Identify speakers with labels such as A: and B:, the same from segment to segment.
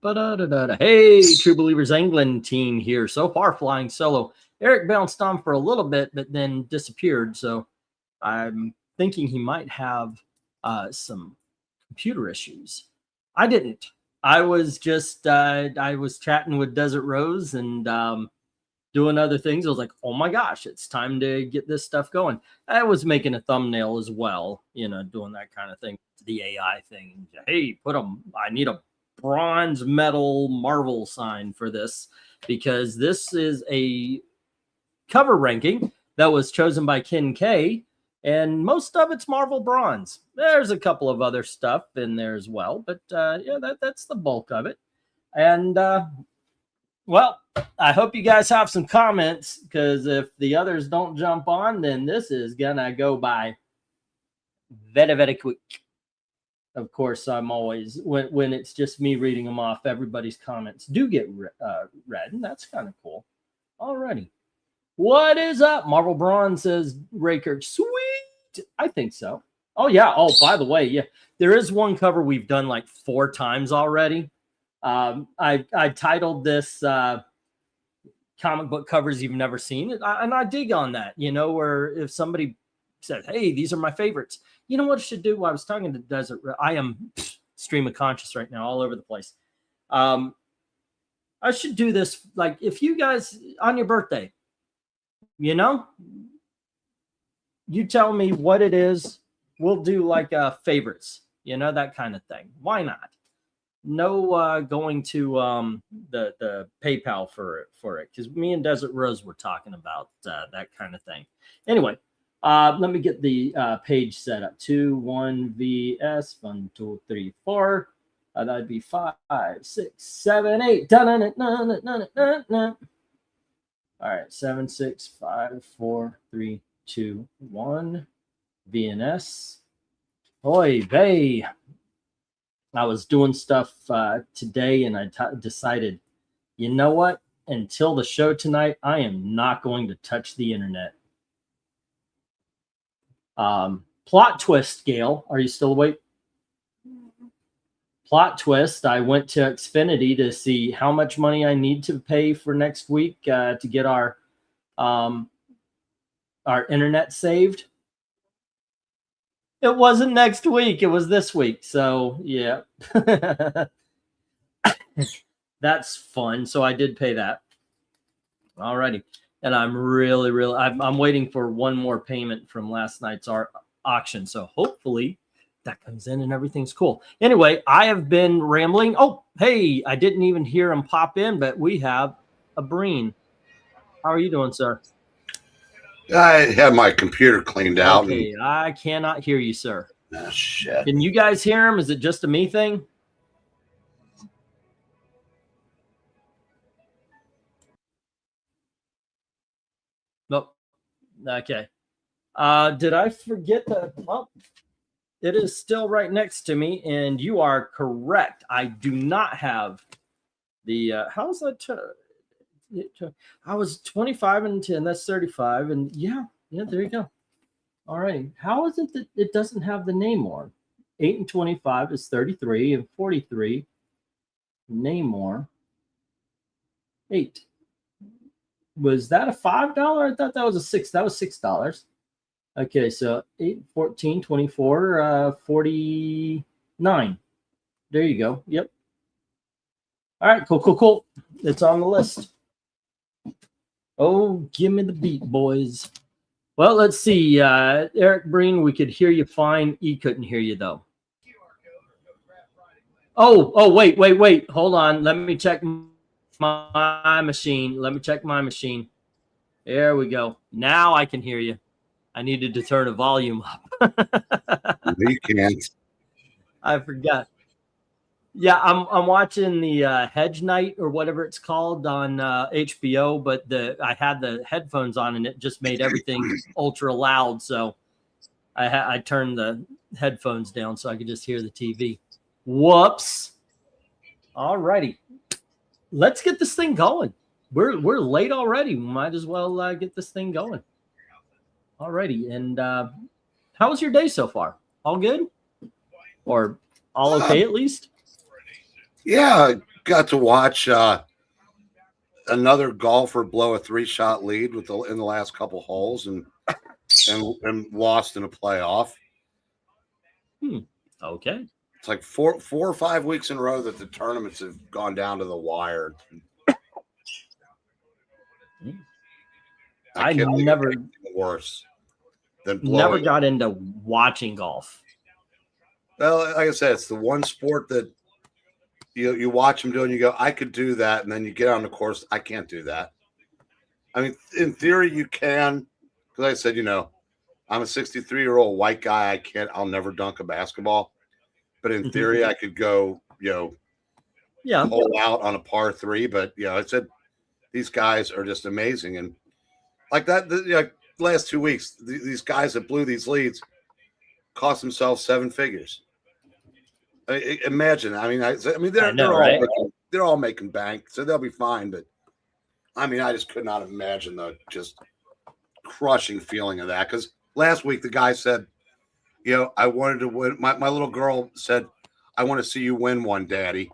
A: Ba-da-da-da-da. Hey, True Believers England team here. So far, flying solo. Eric bounced on for a little bit, but then disappeared. So I'm thinking he might have some computer issues. I didn't. I was just I was chatting with Desert Rose and doing other things. I was like, oh my gosh, it's time to get this stuff going. I was making a thumbnail as well, doing that kind of thing. The AI thing. Hey, I need a bronze medal Marvel sign for this because this is a cover ranking that was chosen by Ken K, and most of it's Marvel bronze. There's a couple of other stuff in there as well, but yeah, that's the bulk of it. And well, I hope you guys have some comments, because if the others don't jump on, then this is gonna go by very, very quick. Of course, I'm always, when it's just me reading them off, everybody's comments do get read, and that's kind of cool. Alrighty. What is up? Marvel Bronze, says Raker. Sweet. I think so. Oh, yeah. Oh, by the way, yeah, there is one cover we've done like 4 times already. I titled this comic book covers you've never seen. And I dig on that, where if somebody says, hey, these are my favorites, you know what I should do? I was talking to Desert. I am stream of conscious right now, all over the place. I should do this. Like, if you guys on your birthday, you tell me what it is. We'll do like favorites, that kind of thing. Why not? No going to the PayPal for it, because me and Desert Rose were talking about that kind of thing. Anyway, let me get the page set up. 2 1 VS 1 2 3 4. That'd be 5 6 7 8. All right, 7 6 5 4 3 2 1 VNS. Oy vey. I was doing stuff today, and I decided, you know what? Until the show tonight, I am not going to touch the internet. Plot twist, Gail. Are you still awake? Plot twist. I went to Xfinity to see how much money I need to pay for next week to get our internet saved. It wasn't next week. It was this week. So, yeah. That's fun. So I did pay that. Alrighty. And I'm really, I'm waiting for one more payment from last night's auction. So hopefully that comes in and everything's cool. Anyway, I have been rambling. Oh, hey, I didn't even hear him pop in, but we have a Breen. How are you doing, sir?
B: I had my computer cleaned out.
A: Okay, I cannot hear you, sir.
B: Oh, shit.
A: Can you guys hear him? Is it just a me thing? Nope. Okay. Did I forget that? Well, it is still right next to me, and you are correct. I do not have the how's that? I was 25 and 10. That's 35, and yeah, there you go. All right. How is it that it doesn't have the Namor? 8 and 25 is 33, and 43. Namor. 8. Was that a $5? I thought that was a $6. That was $6. Okay, so 8, 14, 24, 49. There you go. Yep. All right, cool. It's on the list. Oh, give me the beat, boys. Well, let's see. Eric Breen, we could hear you fine. E couldn't hear you, though. Oh, wait. Hold on. Let me check my machine. There we go. Now I can hear you. I needed to turn the volume up.
B: You can't.
A: I forgot. Yeah, I'm watching the Hedge Night or whatever it's called on HBO, but I had the headphones on and it just made everything ultra loud. So I turned the headphones down so I could just hear the TV. Whoops. All righty. Let's get this thing going. We're late already. We might as well get this thing going. All righty. And how was your day so far? All good? Or all okay at least?
B: Yeah, got to watch another golfer blow a 3-shot lead in the last couple holes and lost in a playoff.
A: Okay.
B: It's like 4 or 5 weeks in a row that the tournaments have gone down to the wire.
A: I never
B: worse than
A: never got into watching golf.
B: Well, like I said, it's the one sport that you watch them do and you go, I could do that, and then you get on the course, I can't do that. I mean, in theory, you can, because I said, I'm a 63-year-old white guy. I'll never dunk a basketball. But in theory, I could go, hole out on a par 3. But, I said, these guys are just amazing. And like that, the last 2 weeks, these guys that blew these leads cost themselves 7 figures. Imagine. I mean, they're all making bank, so they'll be fine. But I mean, I just could not imagine the just crushing feeling of that. Because last week the guy said, I wanted to win. My little girl said, I want to see you win one, Daddy.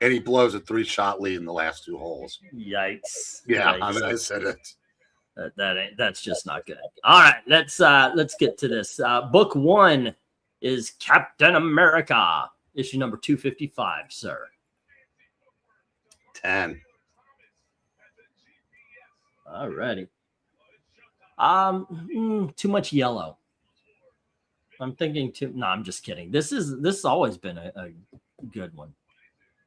B: And he blows a 3-shot lead in the last 2 holes.
A: Yikes!
B: Yeah,
A: Yikes.
B: I said it.
A: That's just not good. All right, let's get to this. Book 1 is Captain America, issue number 255, sir.
B: 10.
A: All righty. Too much yellow. I'm thinking no, I'm just kidding. This has always been a good one.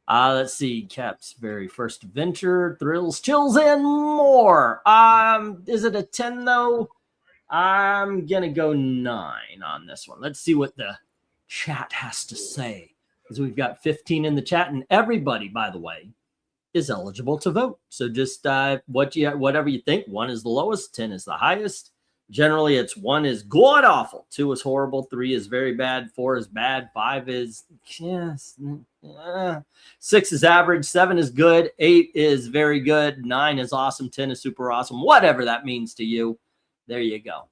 A: Let's see. Cap's very first adventure, thrills, chills, and more. Is it a 10 though? I'm gonna go 9 on this one. Let's see what the chat has to say, because we've got 15 in the chat, and everybody, by the way, is eligible to vote. So just whatever you think. 1 is the lowest, 10 is the highest. Generally, it's 1 is god awful, 2 is horrible, 3 is very bad, 4 is bad, 5 is 6 is average, 7 is good, 8 is very good, 9 is awesome, 10 is super awesome. Whatever that means to you, there you go.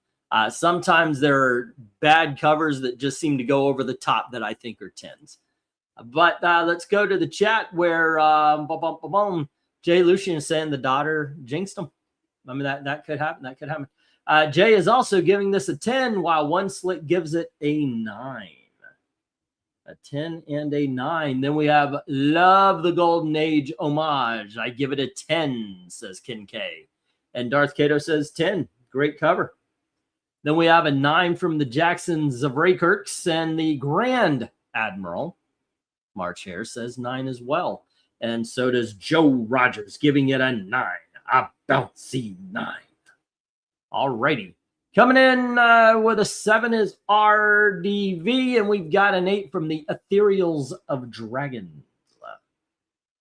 A: Sometimes there are bad covers that just seem to go over the top that I think are 10s. But let's go to the chat where Jay Lucian is saying the daughter jinxed him. I mean, that could happen. That could happen. Jay is also giving this a 10, while One Slick gives it a 9. A 10 and a 9. Then we have Love the Golden Age Homage. I give it a 10, says Ken K. And Darth Cato says 10. Great cover. Then we have a 9 from the Jacksons of Raykirks, and the Grand Admiral March Hare says 9 as well. And so does Joe Rogers, giving it a 9. A bouncy 9. All righty. Coming in with a 7 is RDV, and we've got an 8 from the Ethereals of Dragons.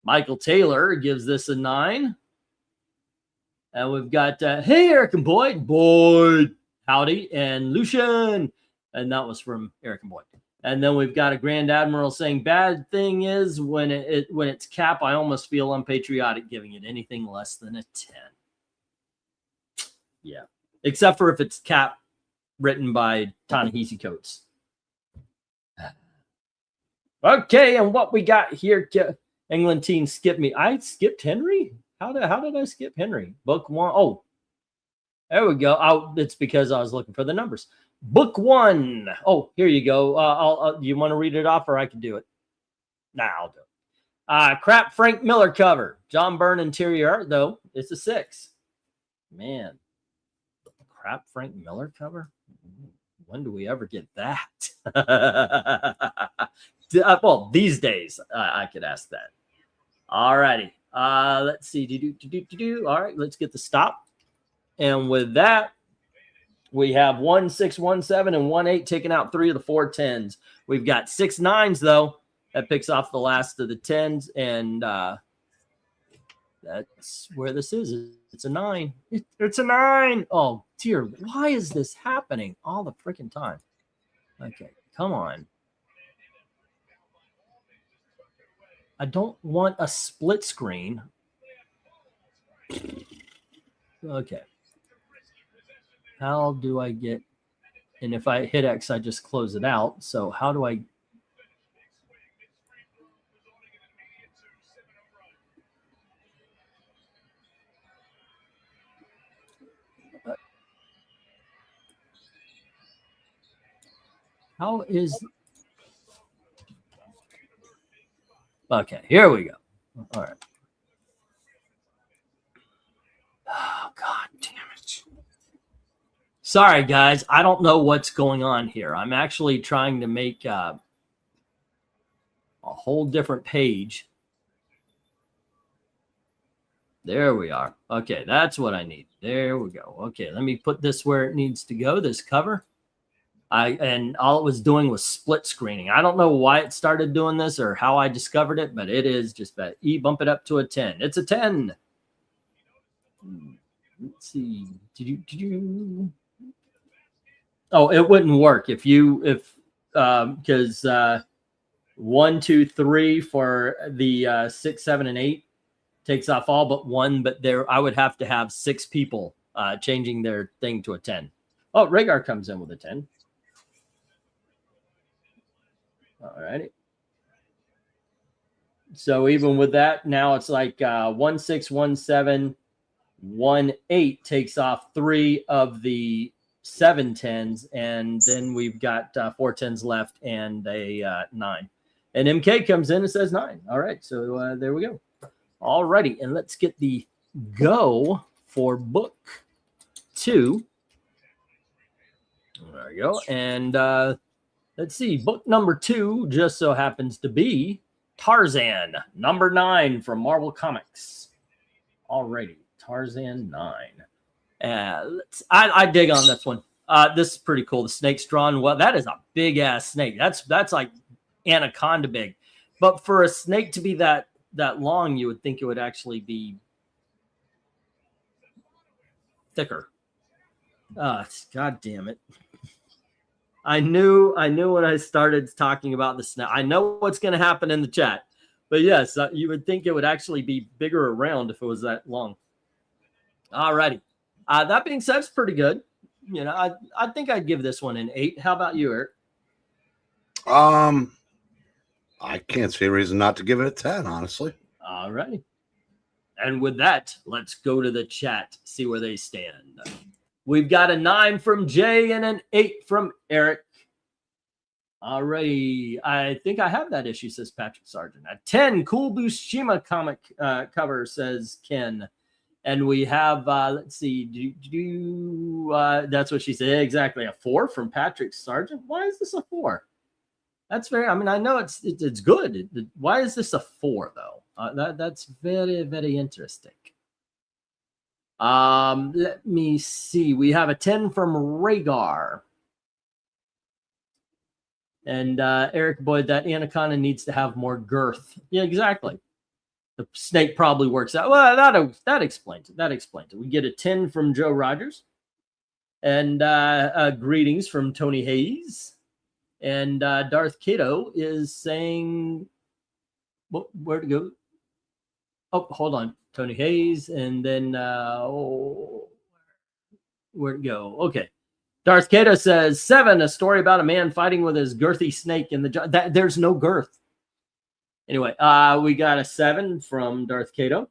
A: Michael Taylor gives this a 9. And we've got, hey, Eric and Boyd, howdy, and Lucian. And that was from Eric and Boyd. And then we've got a Grand Admiral saying, bad thing is when it's Cap, I almost feel unpatriotic giving it anything less than a 10. Yeah. Except for if it's Cap written by Ta-Nehisi Coates. Okay, and what we got here, England team skipped me. I skipped Henry? How did I skip Henry? Book 1. Oh, there we go. Oh, it's because I was looking for the numbers. Book 1. Oh, here you go. You want to read it off, or I can do it? Nah, I'll do it. Crap Frank Miller cover. John Byrne interior art, though. It's a 6. Man. Crap Frank Miller cover? When do we ever get that? Well, these days, I could ask that. All righty. Let's see. All right, let's get the stop. And with that, we have 1, 6, 1, 7, and 1, 8 taking out 3 of the 4 10s. We've got 6 9s, though. That picks off the last of the 10s, and that's where this is. It's a 9. It's a 9. Oh, dear. Why is this happening all the freaking time? Okay, come on. I don't want a split screen. Okay. How do I get... And if I hit X, I just close it out. So how do I... How is... Okay, here we go. All right. Oh, God damn it. Sorry, guys. I don't know what's going on here. I'm actually trying to make a whole different page. There we are. Okay, that's what I need. There we go. Okay, let me put this where it needs to go, this cover. And all it was doing was split screening. I don't know why it started doing this or how I discovered it, but it is just that. Bump it up to a 10. It's a 10. Let's see. Did you? Oh, it wouldn't work if 1, 2, 3 for the 6, 7, and 8 takes off all but 1, but there I would have to have 6 people changing their thing to a 10. Oh, Rhaegar comes in with a 10. All righty. So even with that, now it's like 1, 6, 1, 7, 1, 8 takes off 3 of the 7 10s, and then we've got 4 10s left and a 9. And MK comes in and says 9. All right, so there we go. All righty, and let's get the go for book 2. There we go. And let's see, book number 2 just so happens to be Tarzan, number 9 from Marvel Comics. All righty, Tarzan 9. I dig on this one. This is pretty cool. The snake's drawn well. That is a big ass snake. That's like anaconda big. But for a snake to be that long, you would think it would actually be thicker. God damn it. I knew when I started talking about the snake. I know what's going to happen in the chat. But yes, you would think it would actually be bigger around if it was that long. All righty. That being said, it's pretty good. You know, I think I'd give this one an 8. How about you, Eric?
B: I can't see a reason not to give it a 10, honestly.
A: All righty. And with that, let's go to the chat, see where they stand. We've got a 9 from Jay and an 8 from Eric. All righty. I think I have that issue, says Patrick Sargent. A 10, Cool Bushima comic cover, says Ken. And we have, let's see, that's what she said. Exactly. A 4 from Patrick Sargent. Why is this a 4? That's very, I mean, I know it's good. Why is this a 4 though? That's very, very interesting. Let me see. We have a 10 from Rhaegar. And Eric Boyd, that anaconda needs to have more girth. Yeah, exactly. The snake probably works out. Well, that explains it. That explains it. We get a 10 from Joe Rogers. And greetings from Tony Hayes. And Darth Cato is saying, where to go? Oh, hold on. Tony Hayes. And then, where to go? Okay. Darth Cato says, 7, a story about a man fighting with his girthy snake in the... There's no girth. Anyway, we got a 7 from Darth Cato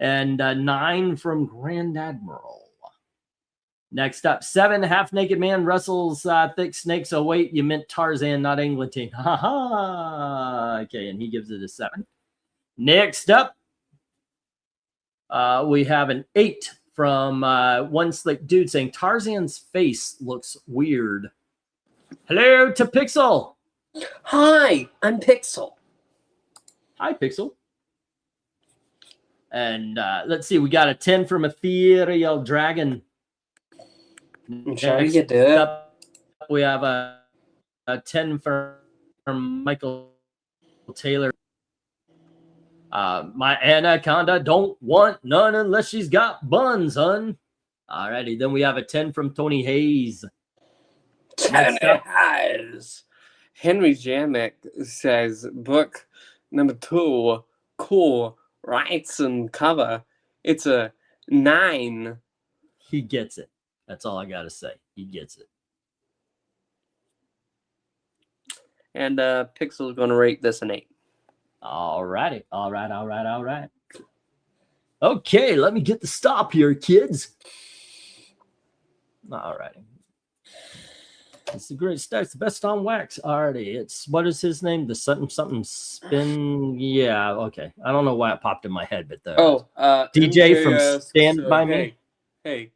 A: and a 9 from Grand Admiral. Next up, 7, half-naked man wrestles thick snakes. Oh, wait, you meant Tarzan, not Eglantine. Ha ha. Okay, and he gives it a 7. Next up, we have an 8 from one slick dude saying Tarzan's face looks weird. Hello to Pixel.
C: Hi, I'm Pixel.
A: Hi, Pixel. And let's see, we got a 10 from Ethereal Dragon.
C: I'm sure you do it.
A: We have a 10 from Michael Taylor. My anaconda don't want none unless she's got buns, hun. Alrighty, then we have a 10 from Tony Hayes.
C: Tony Hayes. Henry Jamek says, book number 2, cool, writes and cover. It's a 9.
A: He gets it. That's all I got to say. He gets it.
C: And Pixel's going to rate this an 8.
A: All righty. All right. Okay, let me get the stop here, kids. All righty. It's the great stuff. It's the best on wax already. It's what is his name? The something spin. Yeah, okay. I don't know why it popped in my head, but the DJ from Stand By Me.
C: Hey,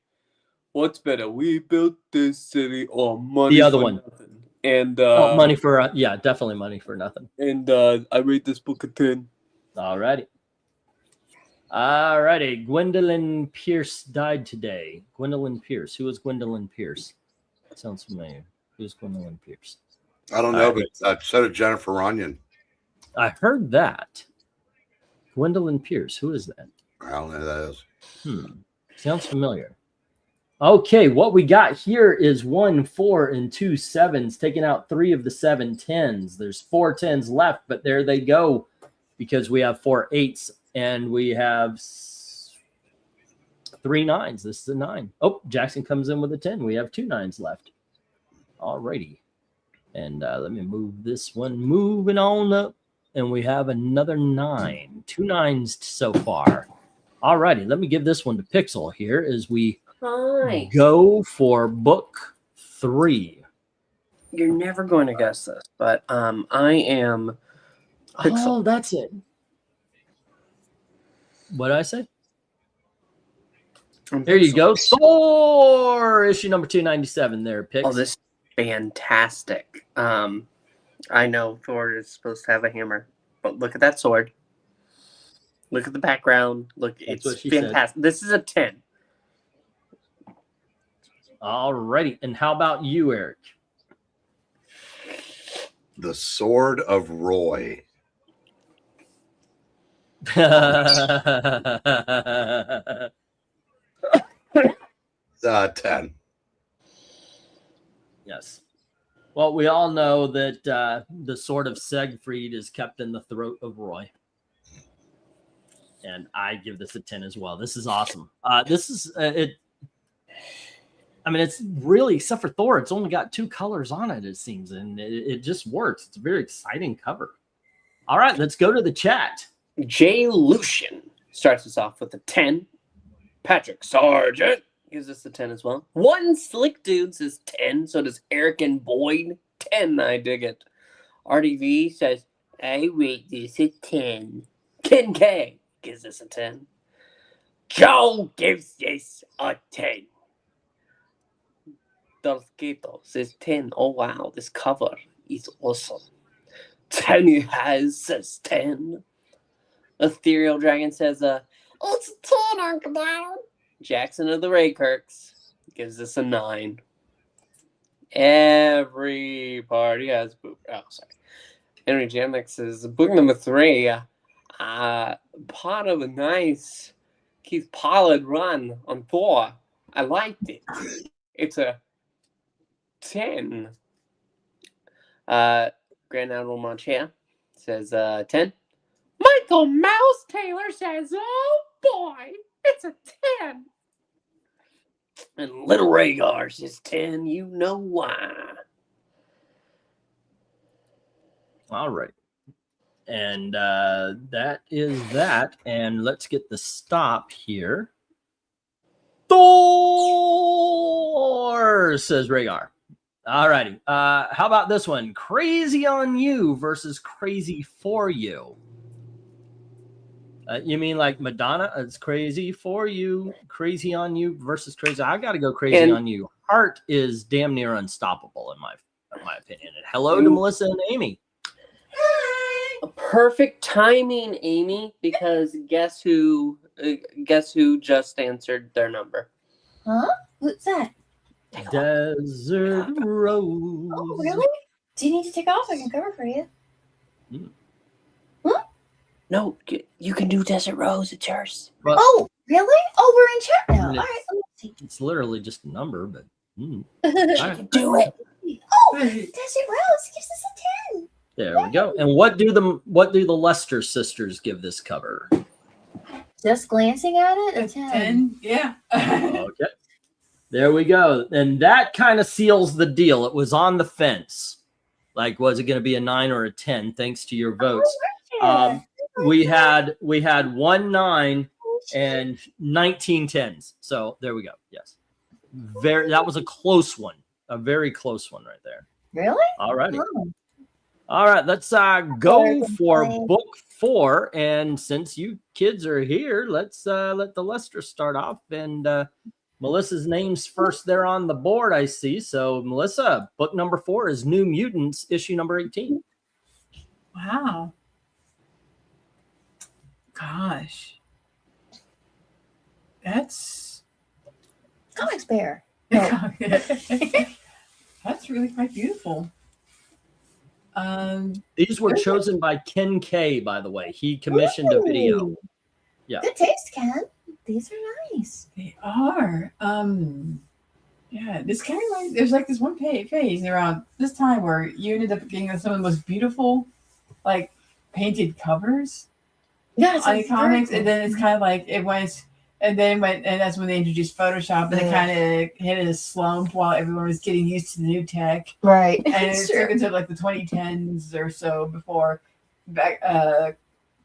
C: what's better? We built this city or money
A: The other
C: for
A: one.
C: nothing? And
A: Money for yeah, definitely money for nothing.
C: And I rate this book a 10.
A: Alrighty. Gwendolyn Pierce died today. Gwendolyn Pierce. Who is Gwendolyn Pierce? Sounds familiar. Who's Gwendolyn Pierce?
B: I don't know, but so did Jennifer Runyon.
A: I heard that. Gwendolyn Pierce. Who is that?
B: I don't know who that is.
A: Sounds familiar. Okay, what we got here is 1, 4, and 2 7s, taking out 3 of the 7 10s. There's 4 10s left, but there they go because we have 4 8s and we have 3 9s. This is a 9. Oh, Jackson comes in with a 10. We have 2 9s left. Alrighty. And let me move this one. Moving on up. And we have another 9. 2 9s so far. Alrighty. Let me give this one to Pixel here as we go for book 3.
C: You're never going to guess this, but I am Pixel.
A: Oh, that's it. What did I say? Here you go. Thor, issue number 297 there, Pix.
C: Oh, this is fantastic. I know Thor is supposed to have a hammer, but look at that sword. Look at the background. Look, it's fantastic. Said. This is a 10.
A: All righty. And how about you, Eric?
B: The Sword of Roy. 10.
A: Yes. Well, we all know that the sword of Siegfried is kept in the throat of Roy. And I give this a 10 as well. This is awesome. This is it. I mean, it's really, except for Thor, it's only got 2 colors on it, it seems. And it just works. It's a very exciting cover. All right, let's go to the chat.
C: Jay Lucian starts us off with a 10. Patrick Sargent gives us a 10 as well. One Slick Dude says 10. So does Eric and Boyd. 10. I dig it. RDV says, I rate this a 10. Ken K gives this a 10. Joe gives this a 10. Dolceto says 10. Oh, wow. This cover is awesome. Tony has says 10. Ethereal Dragon says, it's a 10, Uncle Donald. Jackson of the Raykirks gives this a 9. Every party has book. Oh, sorry. Henry Jamix says, book number 3. Part of a nice Keith Pollard run on Thor. I liked it. It's a 10. Grand Admiral Monchea says 10. Michael Mouse Taylor says, oh boy, it's a 10. And Little Rhaegar says 10. You know why.
A: All right. And that is that. And let's get the stop here. Thor, says Rhaegar. All righty. How about this one? Crazy on You versus Crazy for You. You mean like Madonna? It's Crazy for You, Crazy on You versus Crazy. I got to go Crazy on You. Heart is damn near unstoppable in my opinion. And hello to Melissa and Amy.
C: Hi. Perfect timing, Amy, because guess who just answered their number?
D: Huh? What's that?
A: Desert Rose.
D: Oh, really? Do you need to take off? I can cover for you. Huh?
C: No, you can do Desert Rose. It's yours.
D: But, oh, really? Oh, we're in chat now. All right, let's see.
A: It's literally just a number, but
C: I can do it.
D: Oh, Desert Rose gives us a 10.
A: There we go. And what do the Lester sisters give this cover?
D: Just glancing at it, a
E: 10. Yeah.
A: Okay. There we go. And that kind of seals the deal. It was on the fence. Like, was it going to be a 9 or a 10? Thanks to your votes. We had 1 9 and 19 10s. So there we go. Yes. That was a close one. A very close one right there.
D: Really?
A: All righty.
D: Oh.
A: All right, let's go
D: American
A: for
D: Boy.
A: book 4. And since you kids are here, let's let the Lester start off. And Melissa's name's first there on the board, I see. So, Melissa, book number 4 is New Mutants, issue number 18.
E: Wow. Gosh. That's
D: Comics Bear. No.
E: that's really quite beautiful.
A: These were chosen by Ken K, by the way. He commissioned a video.
D: Ooh.
A: Yeah.
D: Good taste, Ken. These are nice.
E: They are. Yeah, this kind of like there's like this one phase around this time where you ended up getting some of the most beautiful, like painted covers
D: Yes,
E: on the comics, and then it's kind of like it was, and that's when they introduced Photoshop, and it kind of hit a slump while everyone was getting used to the new tech,
D: right.
E: and it took until like the 2010s or so before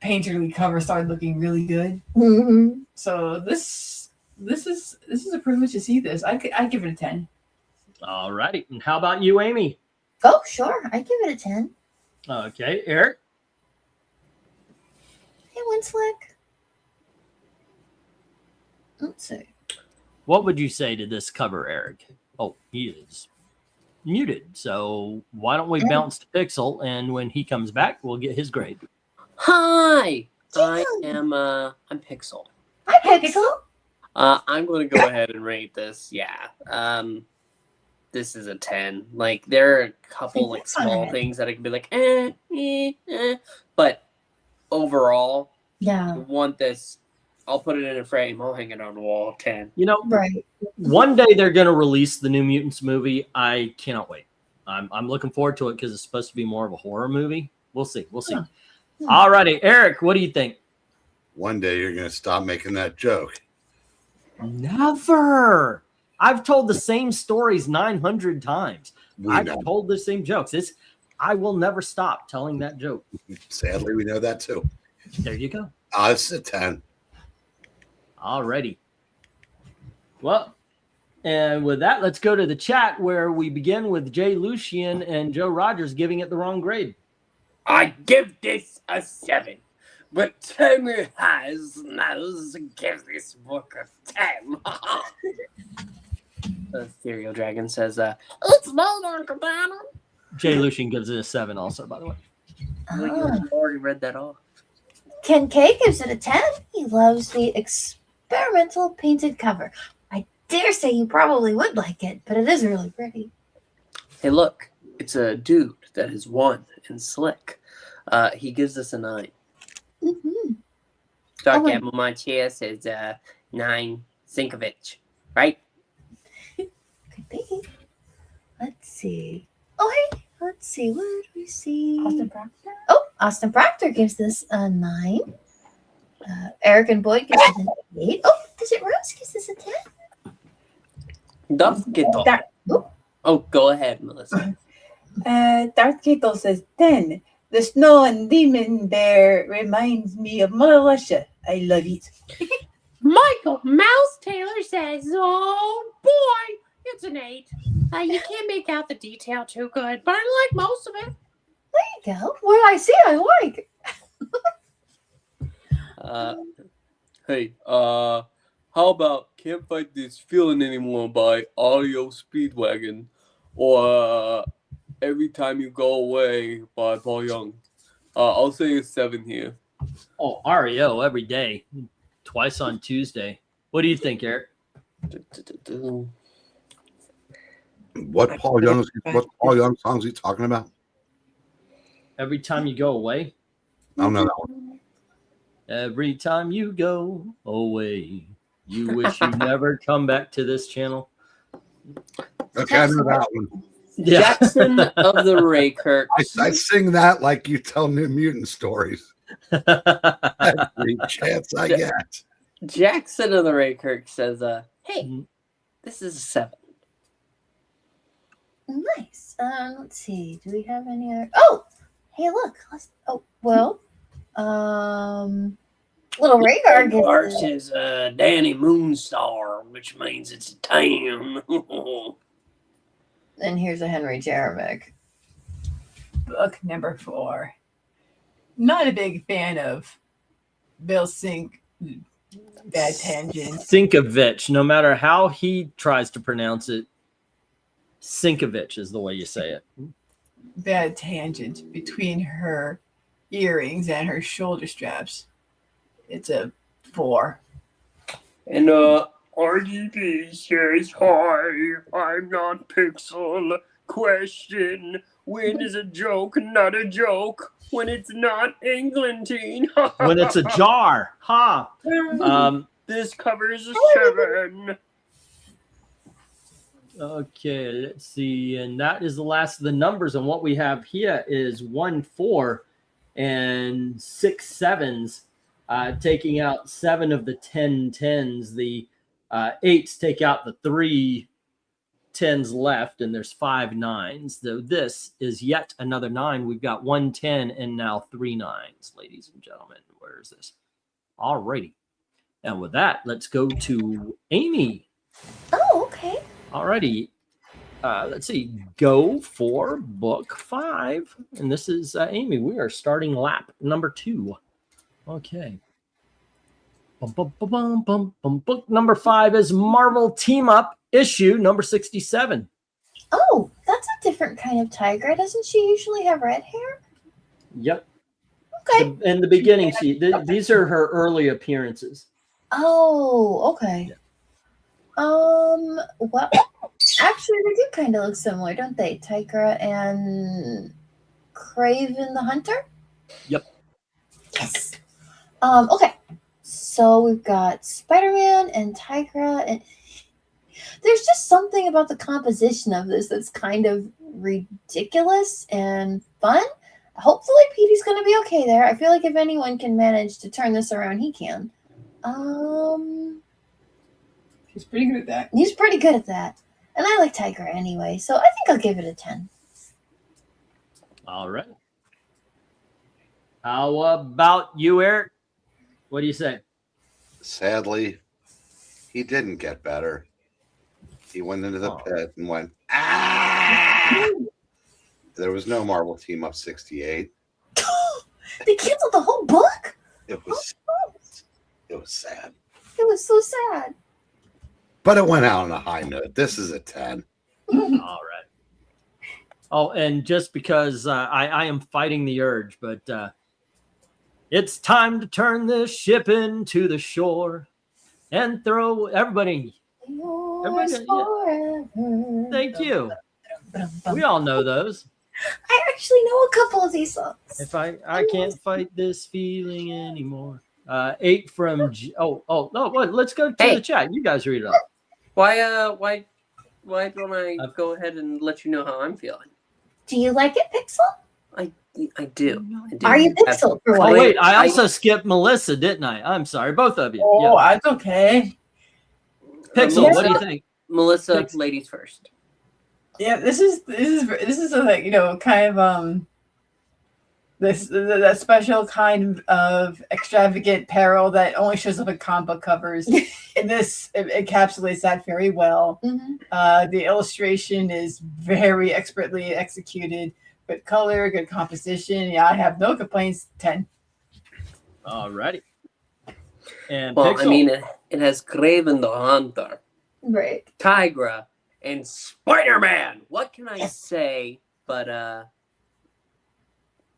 E: painterly cover started looking really good.
D: Mm-hmm.
E: So this is a privilege to see this. I give it a 10.
A: All righty. And how about you, Amy?
D: Oh, sure. I give it a 10.
A: Okay, Eric.
D: Hey, Winslick. Let's see.
A: What would you say to this cover, Eric? Oh, he is muted. So why don't we bounce to Pixel, and when he comes back, we'll get his grade.
C: Hi,
D: Yeah.
C: I'm Pixel.
D: Hi, Pixel.
C: I'm going to go ahead and rate this. Yeah. This is a 10. Like, there are a couple like small things that I can be like, but overall,
D: Yeah.
C: I want this. I'll put it in a frame. I'll hang it on the wall. 10.
A: You know,
D: Right.
A: one day they're going to release the New Mutants movie. I cannot wait. I'm looking forward to it because it's supposed to be more of a horror movie. We'll see. We'll see.
D: Yeah.
A: All righty, Eric, what do you think?
B: One day you're going to stop making that joke.
A: Never. I've told the same stories 900 times. I've
B: know.
A: told the same jokes. I will never stop telling that joke.
B: Sadly, we know that too.
A: There you go.
B: It's a 10.
A: Alrighty. Well, and with that, let's go to the chat where we begin with Jay Lucian and Joe Rogers giving it the wrong grade.
C: I give this a 7. But Tamer has knows to give this book a 10. The Ethereal Dragon says, it's not Uncle Banner.
A: Jay Lucian gives it a 7 also, by the way.
C: You already read that off.
D: Ken K gives it a 10. He loves the experimental painted cover. I dare say you probably would like it, but it is really pretty.
C: Hey, look. It's a dude that has won in Slick. He gives us a 9.
D: Mm-hmm.
C: Dark Apple my chair says 9 Zinkovich, right?
D: Could be. Let's see. Oh, hey. Let's see. Where do we see?
E: Austin Proctor?
D: Oh, Austin Proctor gives this a 9. Eric and Boyd gives it an 8. Oh, Desert Rose gives this a 10.
C: Darth Kittle. Oh, go ahead, Melissa.
F: Darth Kittle says 10. The snow and demon bear reminds me of Mother Russia. I love it.
G: Michael Mouse Taylor says, oh boy, it's an 8. You can't make out the detail too good, but I like most of it.
D: There you go. What I see, I like.
C: Hey, how about Can't Fight This Feeling Anymore by Audio Speedwagon, or Every Time You Go Away by Paul Young? I'll say a 7 here.
A: Oh, REO every day, twice on Tuesday. What do you think, Eric?
B: What Paul Young songs are you talking about?
A: Every Time You Go Away.
B: I don't know that one.
A: Every time you go away, you wish you never come back to this channel.
B: Okay, I know that one.
A: Yeah.
C: Jackson of the Raykirks.
B: I sing that like you tell New Mutant stories. Every chance I get.
C: Jackson of the Raykirk says, hey, this is a 7.
D: Nice. Let's see. Do we have any other? Oh, hey, look. Little Rhaegar
C: Rhaegar
D: gives it.
C: says, Danny Moonstar, which means it's a 10.
D: And here's a Henry Jeremic.
E: Book number 4. Not a big fan of Bill Sink. Bad tangents.
A: Sinkovich. No matter how he tries to pronounce it, Sinkovich is the way you say it.
E: Bad tangent between her earrings and her shoulder straps. It's a 4.
C: And RDD says, "Hi, I'm not Pixel. Question: when is a joke not a joke? When it's not Englantine."
A: When it's a jar, huh?
C: This covers a 7.
A: Okay, let's see. And that is the last of the numbers. And what we have here is 1 4 and 6 7s, taking out 7 of the 10 10s. The 8s take out the 3 10s left, and there's 5 9s. So this is yet another 9. We've got 1 10 and now 3 9s, ladies and gentlemen. Where is this? All righty. And with that, let's go to Amy.
D: Oh, okay.
A: Alrighty. Let's see. Go for book 5. And this is Amy. We are starting lap number 2. Okay. Book number 5 is Marvel Team Up issue number 67.
D: Oh, that's a different kind of tiger. Doesn't she usually have red hair?
A: Yep.
D: Okay.
A: In the beginning, these are her early appearances.
D: Oh, okay. Well, actually, they do kind of look similar, don't they? Tigra and Craven the Hunter?
A: Yep.
D: Yes. Okay. So we've got Spider-Man and Tigra, and there's just something about the composition of this that's kind of ridiculous and fun. Hopefully Petey's going to be okay there. I feel like if anyone can manage to turn this around, he can.
E: He's pretty good at that.
D: He's pretty good at that. And I like Tiger anyway, so I think I'll give it a 10.
A: All right. How about you, Eric? What do you say?
B: Sadly, he didn't get better. He went into the pit and went, ah! There was no Marvel Team Up 68.
D: They canceled the whole book?
B: It was sad.
D: It was so sad.
B: But it went out on a high note. This is a 10.
A: All right. Oh, and just because I am fighting the urge, but it's time to turn this ship into the shore and throw everybody.
D: Yours
A: yeah.
D: forever.
A: Thank you. We all know those.
D: I actually know a couple of these songs.
A: If I can't fight this feeling anymore. 8 from no, what? Let's go to the chat. You guys read it up.
C: Why don't I go ahead and let you know how I'm feeling?
D: Do you like it, Pixel?
C: I do.
D: Are you Pixel for
A: Oh,
D: what?
A: wait, I also skipped Melissa, didn't I? I'm sorry, both of you.
E: Oh,
A: Yeah.
E: that's okay.
A: Pixel, what do you think?
C: Melissa, ladies first.
E: Yeah, this is like, kind of that special kind of extravagant peril that only shows up in comic book covers. And this encapsulates that very well.
D: Mm-hmm.
E: The illustration is very expertly executed, good color, good composition. Yeah, I have no complaints. 10.
A: All righty. And
C: Well,
A: Pixel.
C: I mean, it has Craven the Hunter,
D: Right.
C: Tigra, and Spider-Man. What can I say? But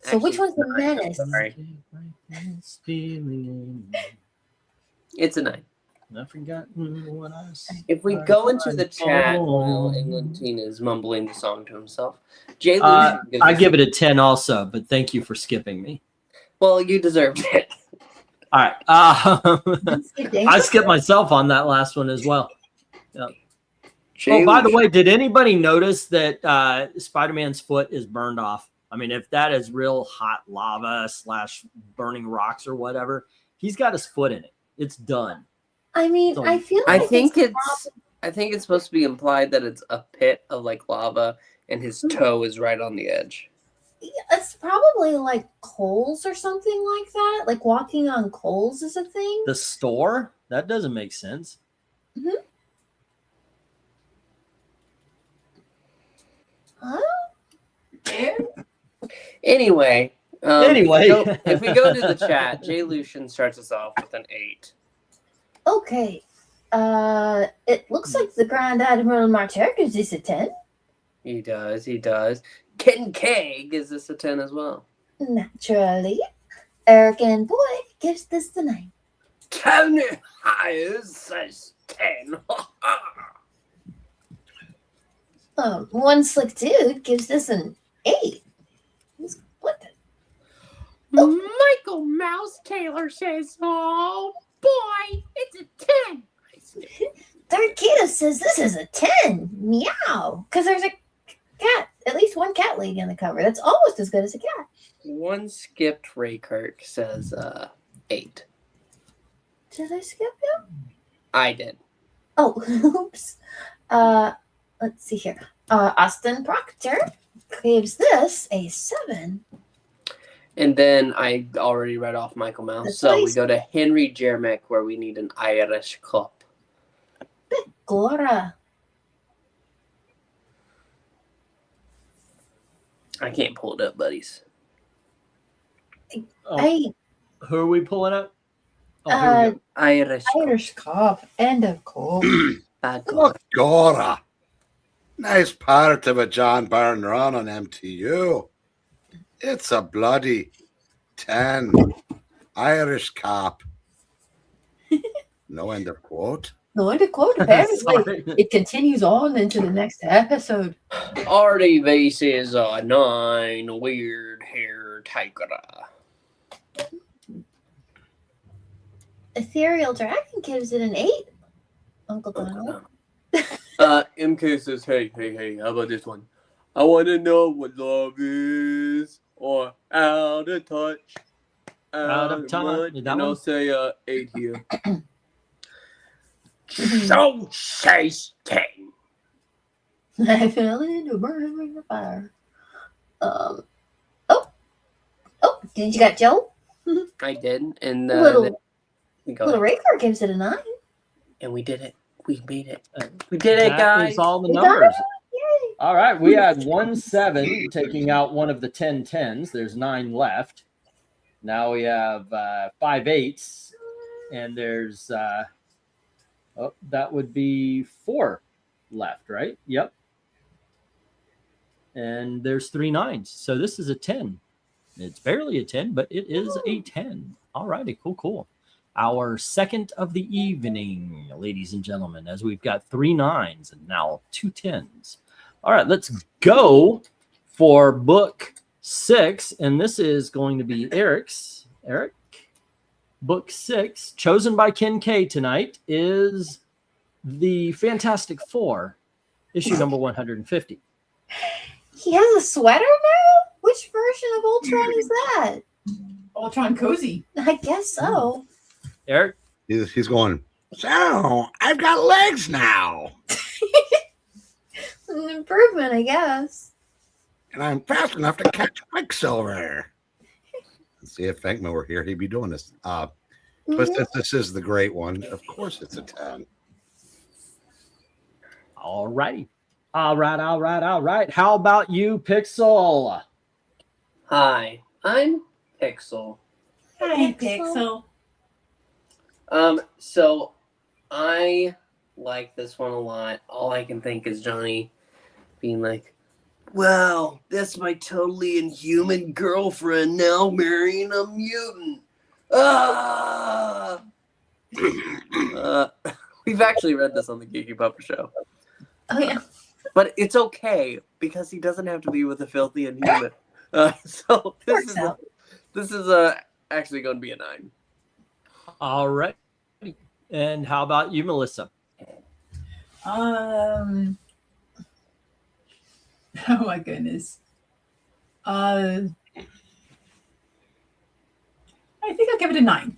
D: So which one's the
C: no,
D: menace?
C: Sorry, it's a 9.
A: I've forgotten what I said.
C: If we go into the chat while Englantine is mumbling the song to himself, Jay Lucian gives
A: I
C: us-
A: give it a 10 also, but thank you for skipping me.
C: Well, you deserved it.
A: All right. I skipped myself on that last one as well. Yeah.
C: Jay
A: Oh, by the
C: Lucian.
A: way, did anybody notice that Spider-Man's foot is burned off? I mean, if that is real hot lava / burning rocks or whatever, he's got his foot in it. It's done.
D: I mean,
A: So-
D: I feel
C: I
D: like
C: think it's supposed to be implied that it's a pit of like lava, and his toe is right on the edge.
D: it's probably like coals or something like that. Like walking on coals is a thing.
A: The store? That doesn't make sense.
D: Huh?
E: Yeah.
C: Anyway.
A: Anyway.
C: if we go to the chat, Jay Lucian starts us off with an 8.
D: Okay. It looks like the Grand Admiral Martyr gives this a 10.
C: He does. Ken K gives this a 10 as well.
D: Naturally. Eric and Boy gives this a 9.
C: Tony Hires says 10.
D: One Slick Dude gives this an 8. What the?
G: Michael Mouse Taylor says, "Oh boy, it's a 10."
D: Third Keto says this is a 10. Meow. Because there's a cat, at least one cat lady on the cover. That's almost as good as a cat.
C: One skipped Raykirk says 8.
D: Did I skip you?
C: I did.
D: Oh, oops. Let's see here. Austin Proctor gives this a 7.
C: And then I already read off Michael Mouse.
D: That's
C: So we
D: nice.
C: go to Henry Jermick, where we need an Irish cup.
D: Gora.
C: I can't pull it up, buddies.
A: Oh,
D: I
A: who are we pulling up? Oh, here we go.
C: Irish cup.
E: Irish cop and a cop.
C: Bad God.
B: Look, Gora. Nice part of a John Byrne run on MTU. It's a bloody 10. Irish cop. No end of quote.
E: No end of quote, apparently.
A: Sorry.
E: It continues on into the next episode.
C: RDV says 9. Weird hair tiger.
D: Ethereal Dragon gives it an 8. Uncle Donald.
C: MK says, hey, how about this one? I want to know what love is, or out of touch.
A: Out of time.
C: Mud,
A: Is that
C: and I'll
A: one?
C: say 8 here. So says 10.
D: I fell into a burning ring of fire. Oh, did you got Joe?
C: I did, and
D: Little
C: go
D: Raycar gives it a 9.
C: and we did it. We made it. We did it,
A: That
C: guys.
A: is all the
D: We got
A: numbers.
D: Yay.
A: All right, we had 1-7 taking out one of the 10 10s. There's 9 left. Now we have 5 8s, and there's that would be 4 left, right? Yep. And there's 3 9s. So this is a 10. It's barely a 10, but it is a 10. All righty, cool. Our second of the evening, ladies and gentlemen, as we've got 3 9s and now 2 10s. All right, let's go for book 6. And this is going to be Eric's. Eric, book 6, chosen by Ken K tonight, is the Fantastic Four, issue number 150.
D: He has a sweater now? Which version of Ultron is that?
E: Ultron Cozy.
D: I guess so.
A: Eric,
B: He's going, so I've got legs now.
D: An improvement, I guess.
B: And I'm fast enough to catch Quicksilver. Let's see if Venkman were here, he'd be doing this. But since this is the great one, of course it's a 10.
A: all righty. All right. How about you, Pixel?
C: Hi, I'm Pixel.
E: Hi, Pixel.
C: So I like this one a lot. All I can think is Johnny being like, wow, that's my totally inhuman girlfriend now marrying a mutant. Ah! We've actually read this on the Geeky Pupper Show.
D: Oh, yeah.
C: But it's okay because he doesn't have to be with a filthy inhuman. So
D: Works out.
C: this is actually going to be a 9.
A: All right. And how about you, Melissa?
E: Oh my goodness. I think I'll give it a 9.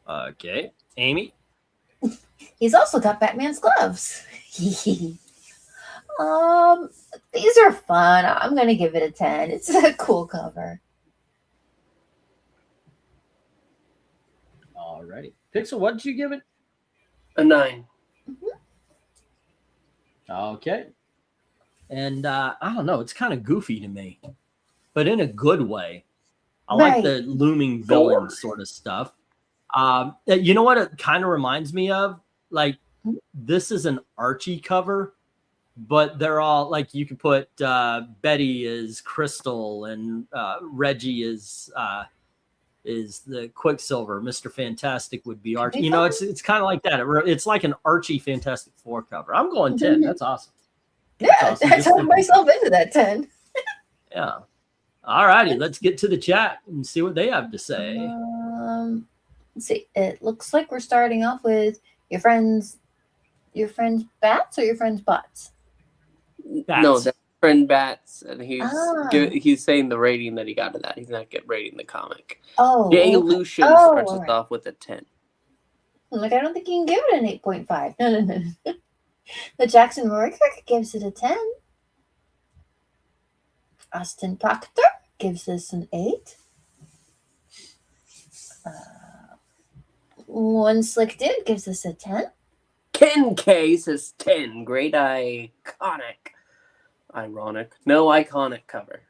A: Okay. Amy?
D: He's also got Batman's gloves. These are fun. I'm gonna give it a 10. It's a cool cover.
A: All righty. Pixel, what did you give it?
C: A 9.
A: Okay. And I don't know, it's kind of goofy to me, but in a good way. I like
D: Right.
A: the looming
C: Thor.
A: villain sort of stuff. You know what it kind of reminds me of? Like, this is an Archie cover, but they're all like, you could put Betty as Crystal and Reggie is the Quicksilver. Mr. Fantastic would be Archie. You know, it's kind of like that. It's like an Archie Fantastic Four cover. I'm going 10. That's awesome.
D: Yeah,
A: awesome.
D: I
A: Just
D: talked
A: thinking.
D: myself into that 10.
A: Yeah. All righty. Let's get to the chat and see what they have to say.
D: Let's see. It looks like we're starting off with your friends bats or your friends bots?
C: No,
A: Bats.
C: that's friend Bats, and he's
D: Ah.
C: he's saying the rating that he got to that. He's not rating the comic.
D: Oh,
C: Jay
D: okay.
C: Lucian
D: Oh,
C: starts us
D: alright.
C: off with a 10.
D: Like, I don't think you can give it an 8.5. No. The Jackson Roy Kirk gives it a 10. Austin Proctor gives this an 8. One Slick Dude gives this a 10.
C: Ken K says 10. Great iconic cover.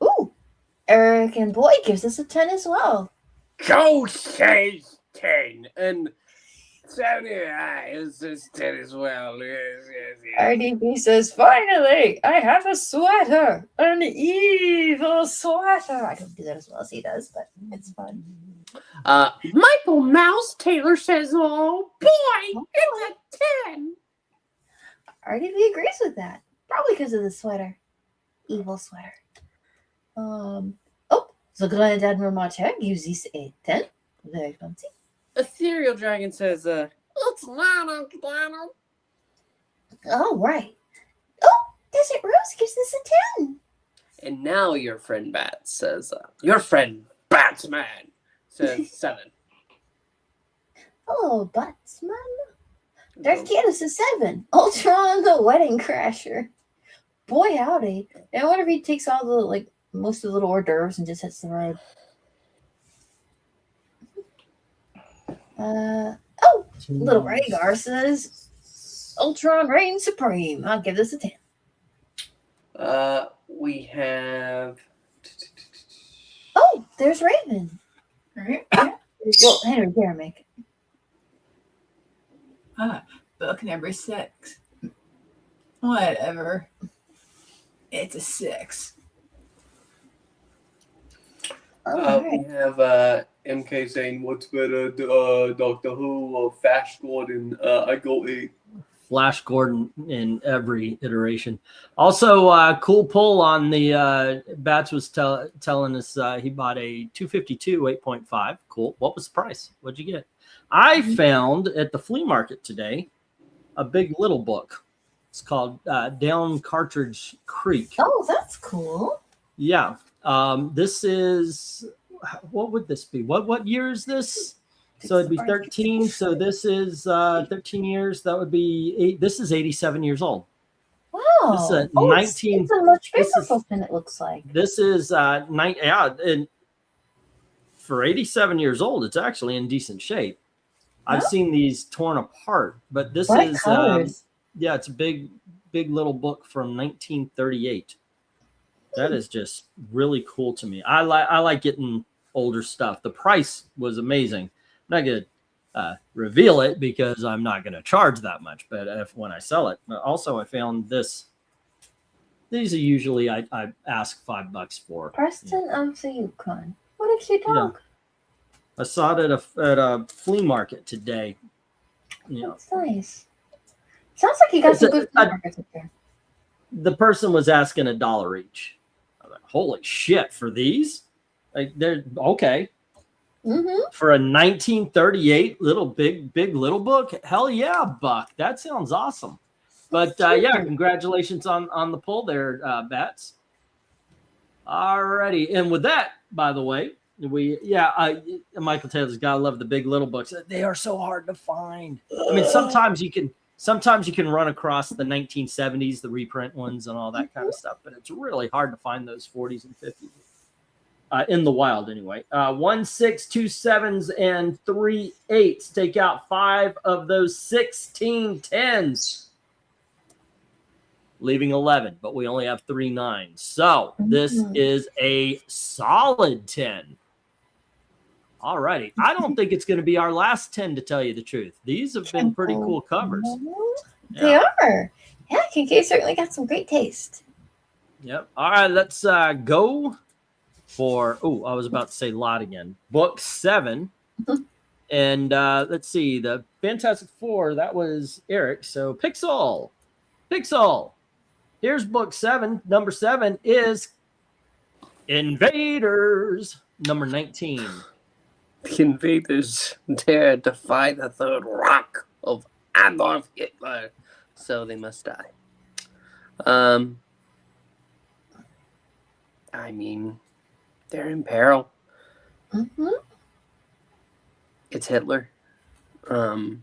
D: Ooh, Eric and Boy gives us a 10 as well.
C: Joe says 10. And Tony says 10 as well. Yes.
D: RDB says, finally, I have a sweater. An evil sweater. I don't do that as well as he does, but it's fun.
G: Michael Mouse Taylor says, oh boy, it's a 10.
D: RDB agrees with that. Probably because of the sweater. Evil sweater. So Glenn Admiral Martel gives this a 10. Very fancy.
C: Ethereal Dragon says,
G: It's not a 10.
D: All right. Oh, Desert Rose gives this a 10.
C: and now your friend Bat says, your friend Batsman says 7.
D: Oh, Batsman. Darth Catus is 7. Ultron the Wedding Crasher. Boy, howdy. And I wonder if he takes all the, most of the little hors d'oeuvres and just hits the road. Little Rhaegar says, Ultron reigns supreme. I'll give this a 10.
C: We have...
D: Oh, there's Raven.
E: Right?
D: Well, Henry Garamick.
E: Book number 6. Whatever. It's a 6.
D: All
C: We
D: right.
C: have MK saying, what's better, Doctor Who or Flash Gordon? I go 8.
A: Flash Gordon in every iteration. Also, cool pull on the Bats was telling us he bought a 252 8.5. Cool. What was the price? What'd you get? I found at the flea market today a big little book. It's called Down Cartridge Creek.
D: Oh, that's cool.
A: Yeah. This is, what would this be? What year is this? So it'd be 13. So this is 13 years. That would be 8. This is 87 years old.
D: Wow.
A: This is a
D: Oh,
A: 19
D: it's a much
A: this
D: bigger
A: is-
D: book than it looks like.
A: This is and for 87 years old, it's actually in decent shape. I've
D: Huh?
A: seen these torn apart, but this
D: Bright
A: is
D: colors.
A: yeah, it's a big little book from 1938. That is just really cool to me. I like getting older stuff. The price was amazing. I'm not gonna reveal it because I'm not gonna charge that much. But when I sell it, also I found this. These are usually I ask $5 for.
D: Preston of the Yukon. What did she talk?
A: I saw it at a flea market today. You know,
D: That's nice. Sounds like you got
A: It's
D: some
A: a-
D: good flea markets up there.
A: the person was asking $1 each. I was like, holy shit, for these? Like, they're okay.
D: Mm-hmm.
A: For a 1938 big little book, hell yeah, Buck. That sounds awesome. But yeah, congratulations on the pull there, Bats. Alrighty, and with that, by the way, Michael Taylor's gotta love the big little books. They are so hard to find. I mean, sometimes you can run across the 1970s, the reprint ones, and all that kind of stuff, but it's really hard to find those 40s and 50s. in the wild anyway. 1 6, 2 7s, and 3 8s. Take out 5 of those 16 10s, leaving 11, but we only have 3 9s. So this is a solid 10. All righty. I don't think it's going to be our last 10, to tell you the truth. These have been pretty cool covers.
D: They are. Yeah, Kincaid certainly got some great taste.
A: Yep. All right, let's go for, I was about to say lot again. Book 7. And let's see, the Fantastic Four, that was Eric. So Pixel. Here's book 7. Number 7 is Invaders. Number 19.
C: The invaders dare defy the third rock of Adolf Hitler, so they must die. I mean, they're in peril. It's Hitler. And,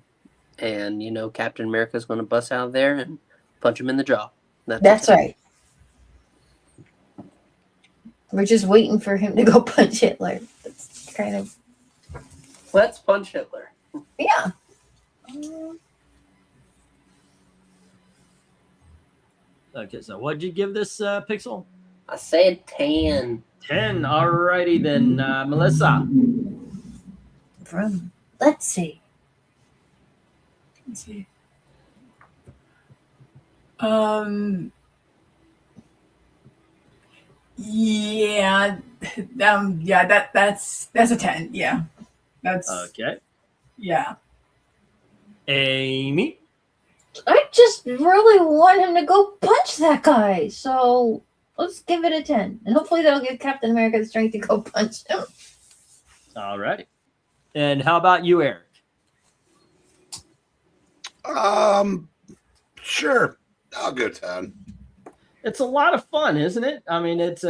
C: Captain America's going to bust out of there and punch him in the jaw.
D: That's right. We're just waiting for him to go punch Hitler. That's kind of...
C: Let's punch Hitler.
D: Yeah.
A: Okay, so what'd you give this Pixel?
C: I said 10.
A: 10. All righty then, Melissa.
D: Let's see.
E: Yeah. That's a 10. Yeah. That's
A: okay.
E: Yeah.
A: Amy.
D: I just really want him to go punch that guy. So let's give it a 10. And hopefully that'll give Captain America the strength to go punch him.
A: All righty. And how about you, Eric?
B: Sure. I'll go 10.
A: It's a lot of fun, isn't it? I mean, it's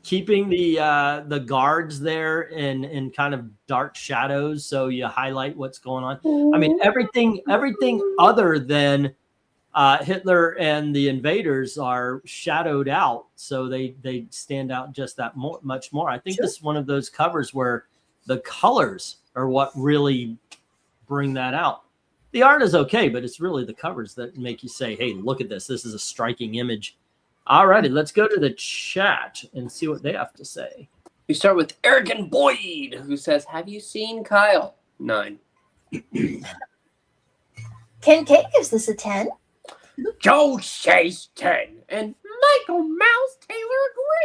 A: keeping the guards there in kind of dark shadows, so you highlight what's going on. I mean, everything other than Hitler and the invaders are shadowed out, so they stand out just that much more. I think this is one of those covers where the colors are what really bring that out. The art is okay, but it's really the covers that make you say, hey, look at this. This is a striking image. All righty, let's go to the chat and see what they have to say.
C: We start with Eric and Boyd, who says, have you seen Kyle? 9.
D: Ken K gives this a 10.
C: Joe says 10.
G: And Michael Mouse Taylor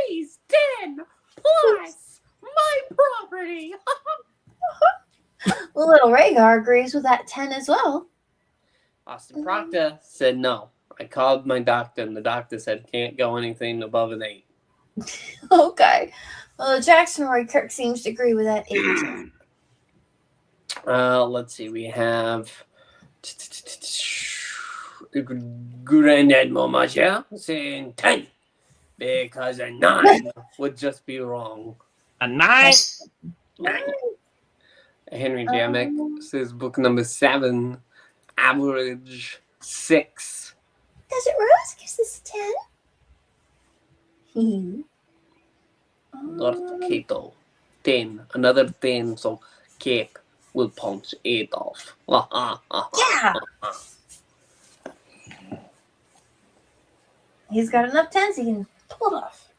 G: agrees. 10 plus my property.
D: Little Rhaegar agrees with that 10 as well.
C: Austin Proctor said no. I called my doctor, and the doctor said can't go anything above an 8.
D: Okay. Well, Jackson Roy Kirk seems to agree with that 8.
C: Let's see. We have Granddad Momaja saying 10 because a 9 would just be wrong.
A: A 9?
C: 9. Henry Jamek says book number 7, average 6.
D: Desert Rose gives this a 10.
C: Lord Cato, 10. Another 10, so Cape will punch Adolf.
D: Yeah. He's got enough 10s he can pull it off.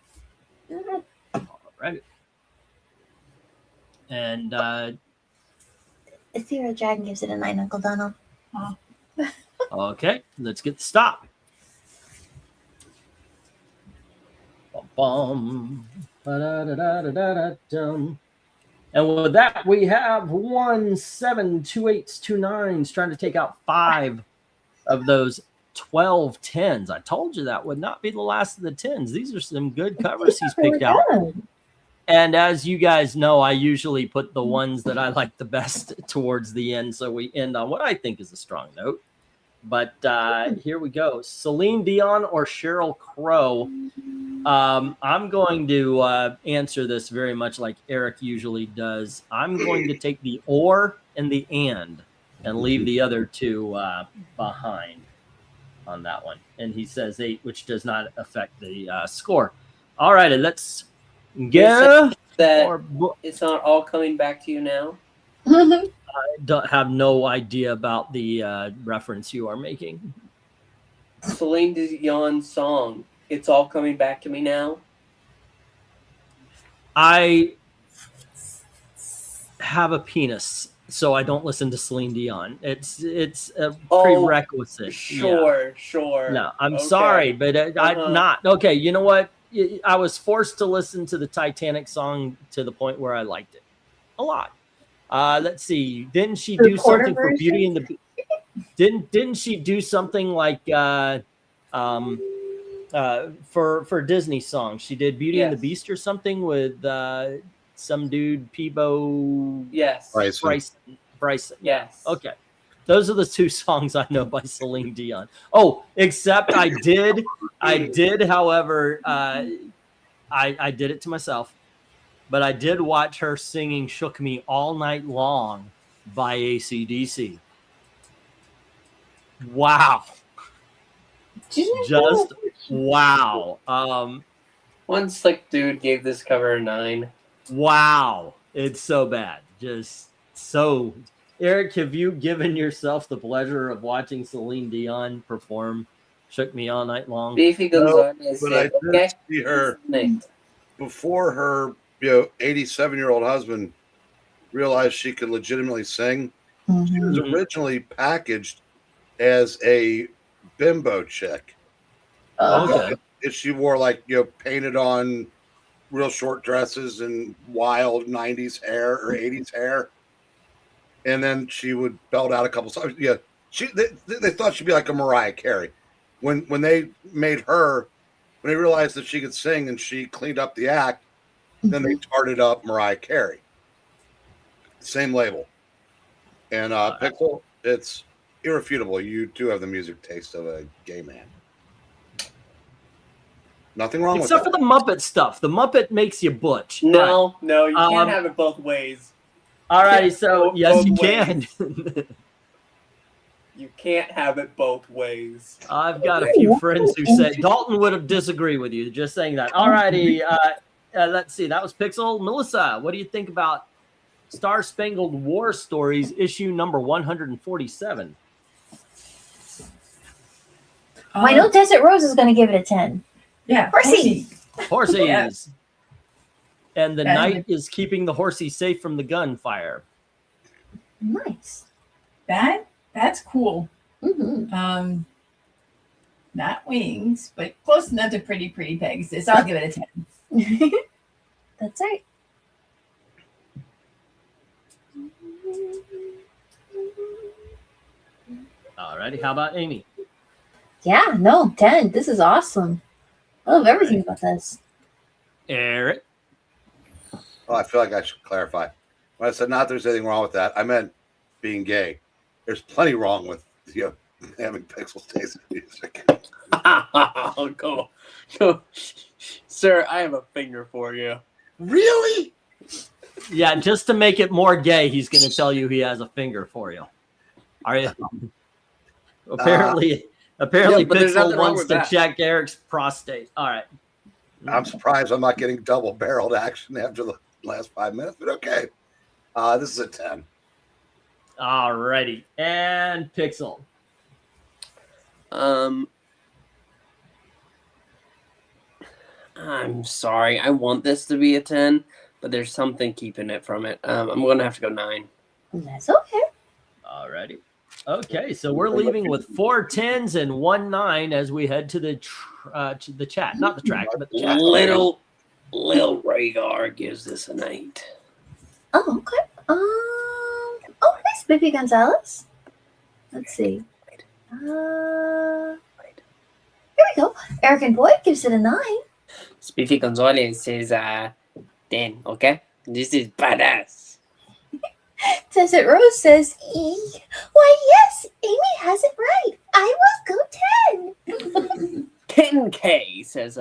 A: All right. And
D: Ethereal Dragon gives it a 9, Uncle Donald.
A: okay, let's get the stop. Bum, ba-da-da-da-da-da-dum. And with that, we have 1 7, 2 8s, 2 9s, trying to take out 5 of those 12 10s. I told you that would not be the last of the 10s. These are some good covers he's picked out. And as you guys know, I usually put the ones that I like the best towards the end, so we end on what I think is a strong note. But here we go. Celine Dion or Sheryl Crow? I'm going to answer this very much like Eric usually does. I'm going to take the or and the and leave the other two behind on that one. And he says 8, which does not affect the score. All righty, let's
C: You're
A: go.
C: That
A: Or
C: it's not all coming back to you now.
A: I don't have no idea about the reference you are making.
C: Celine Dion's song. It's all coming back to me now.
A: I have a penis, so I don't listen to Celine Dion. It's a prerequisite.
C: Sure.
A: No, I'm
C: Okay.
A: sorry, but I'm
C: Uh-huh.
A: not. Okay, you know what? I was forced to listen to the Titanic song to the point where I liked it a lot. Let's see. Didn't she do
D: Recorder
A: something for
D: version?
A: Beauty and the Didn't she do something like for Disney songs? She did Beauty and the
C: Yes.
A: Beast or something with some dude Peebo
C: Yes.
A: Bryson.
C: Yes.
A: Okay. Those are the two songs I know by Celine Dion. Oh, except I did, however, I did it to myself, but I did watch her singing Shook Me All Night Long by AC/DC. Wow. Just wow.
C: One slick dude gave this cover a 9.
A: Wow. It's so bad. Just so. Eric, have you given yourself the pleasure of watching Celine Dion perform Shook Me All Night Long?
C: Beefy Gonzalez
B: But I
C: said,
B: did
C: okay.
B: see her
C: Night.
B: before her 87-year-old husband realized she could legitimately sing. She was
A: Mhm.
B: originally packaged as a bimbo chick.
A: Okay.
B: She wore painted on real short dresses and wild 90s hair or 80s hair. And then she would belt out a couple songs. Yeah, they thought she'd be like a Mariah Carey. When they made her, when they realized that she could sing and she cleaned up the act, then they tarted up Mariah Carey. Same label. And Pixel, it's irrefutable. You do have the music taste of a gay man. Nothing wrong
A: Except
B: with
A: for the Muppet stuff. The Muppet makes you butch.
C: No, you
A: Um,
C: can't have it both ways.
A: All righty,
C: Can't
A: so
C: go
A: yes,
C: both
A: you
C: ways.
A: can.
C: You can't have it both ways.
A: I've got a few friends who said Dalton would have disagreed with you. Just saying that. All righty. Let's see. That was Pixel. Melissa, what do you think about Star Spangled War Stories, issue number 147?
D: I know Desert Rose is going to give it a 10.
E: Yeah.
D: Horsey.
A: Horsies.
E: Yes.
A: And the
E: Yeah.
A: knight is keeping the horsey safe from the gunfire.
D: Nice.
E: That's cool.
D: Mm-hmm.
E: Not wings, but close enough to pretty Pegasus. I'll give it a 10.
D: That's right.
A: All righty. How about Amy?
D: Yeah, no, 10. This is awesome. I love everything about this.
A: Eric?
B: Oh, I feel like I should clarify. When I said not there's anything wrong with that, I meant being gay. There's plenty wrong with having Pixel's taste in music.
C: Go. Sir, I have a finger for you.
B: Really?
A: Yeah, just to make it more gay, he's going to tell you he has a finger for you. Are you? Apparently,
C: Yeah, but there's
A: Pixel
C: nothing wrong
A: wants
C: with
A: to
C: that.
A: check Eric's prostate. All right.
B: I'm surprised I'm not getting double-barreled action after the last 5 minutes, but okay. This is a 10.
A: All righty. And Pixel.
C: I'm sorry. I want this to be a 10, but there's something keeping it from it. I'm going to have to go 9.
D: That's okay.
A: All righty. Okay, so we're leaving with 4 10s and 1 9 as we head to the chat. Not the track, but the chat.
C: Little Rhaegar gives this a 8.
D: Oh, okay. Oh, nice, Biffy Gonzalez. Let's see. Here we go. Eric and Boyd gives it a 9.
C: Spiffy Gonzalez says 10, okay? This is badass.
D: Desert Rose says, why, yes, Amy has it right. I will go 10.
C: 10K says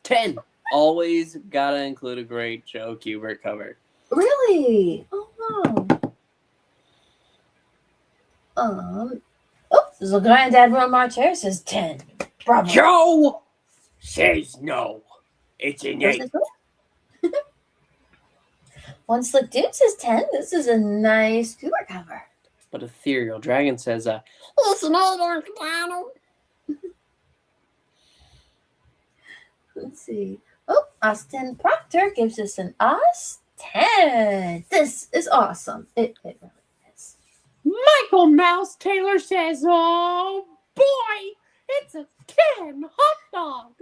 C: 10. Always gotta include a great Joe Kubert cover.
D: Really? Oh, no. Oh, there's a granddad from my chair says 10. Bravo.
C: Joe says no. It's an
D: Those
C: 8.
D: are cool. One Slick Dude says 10. This is a nice Cooper cover.
C: But Ethereal Dragon says, it's an 8 Eric Banner.
D: Let's see. Oh, Austin Proctor gives us an Aus 10. This is awesome. It really is.
G: Michael Mouse Taylor says, oh boy, it's a 10 hot dog.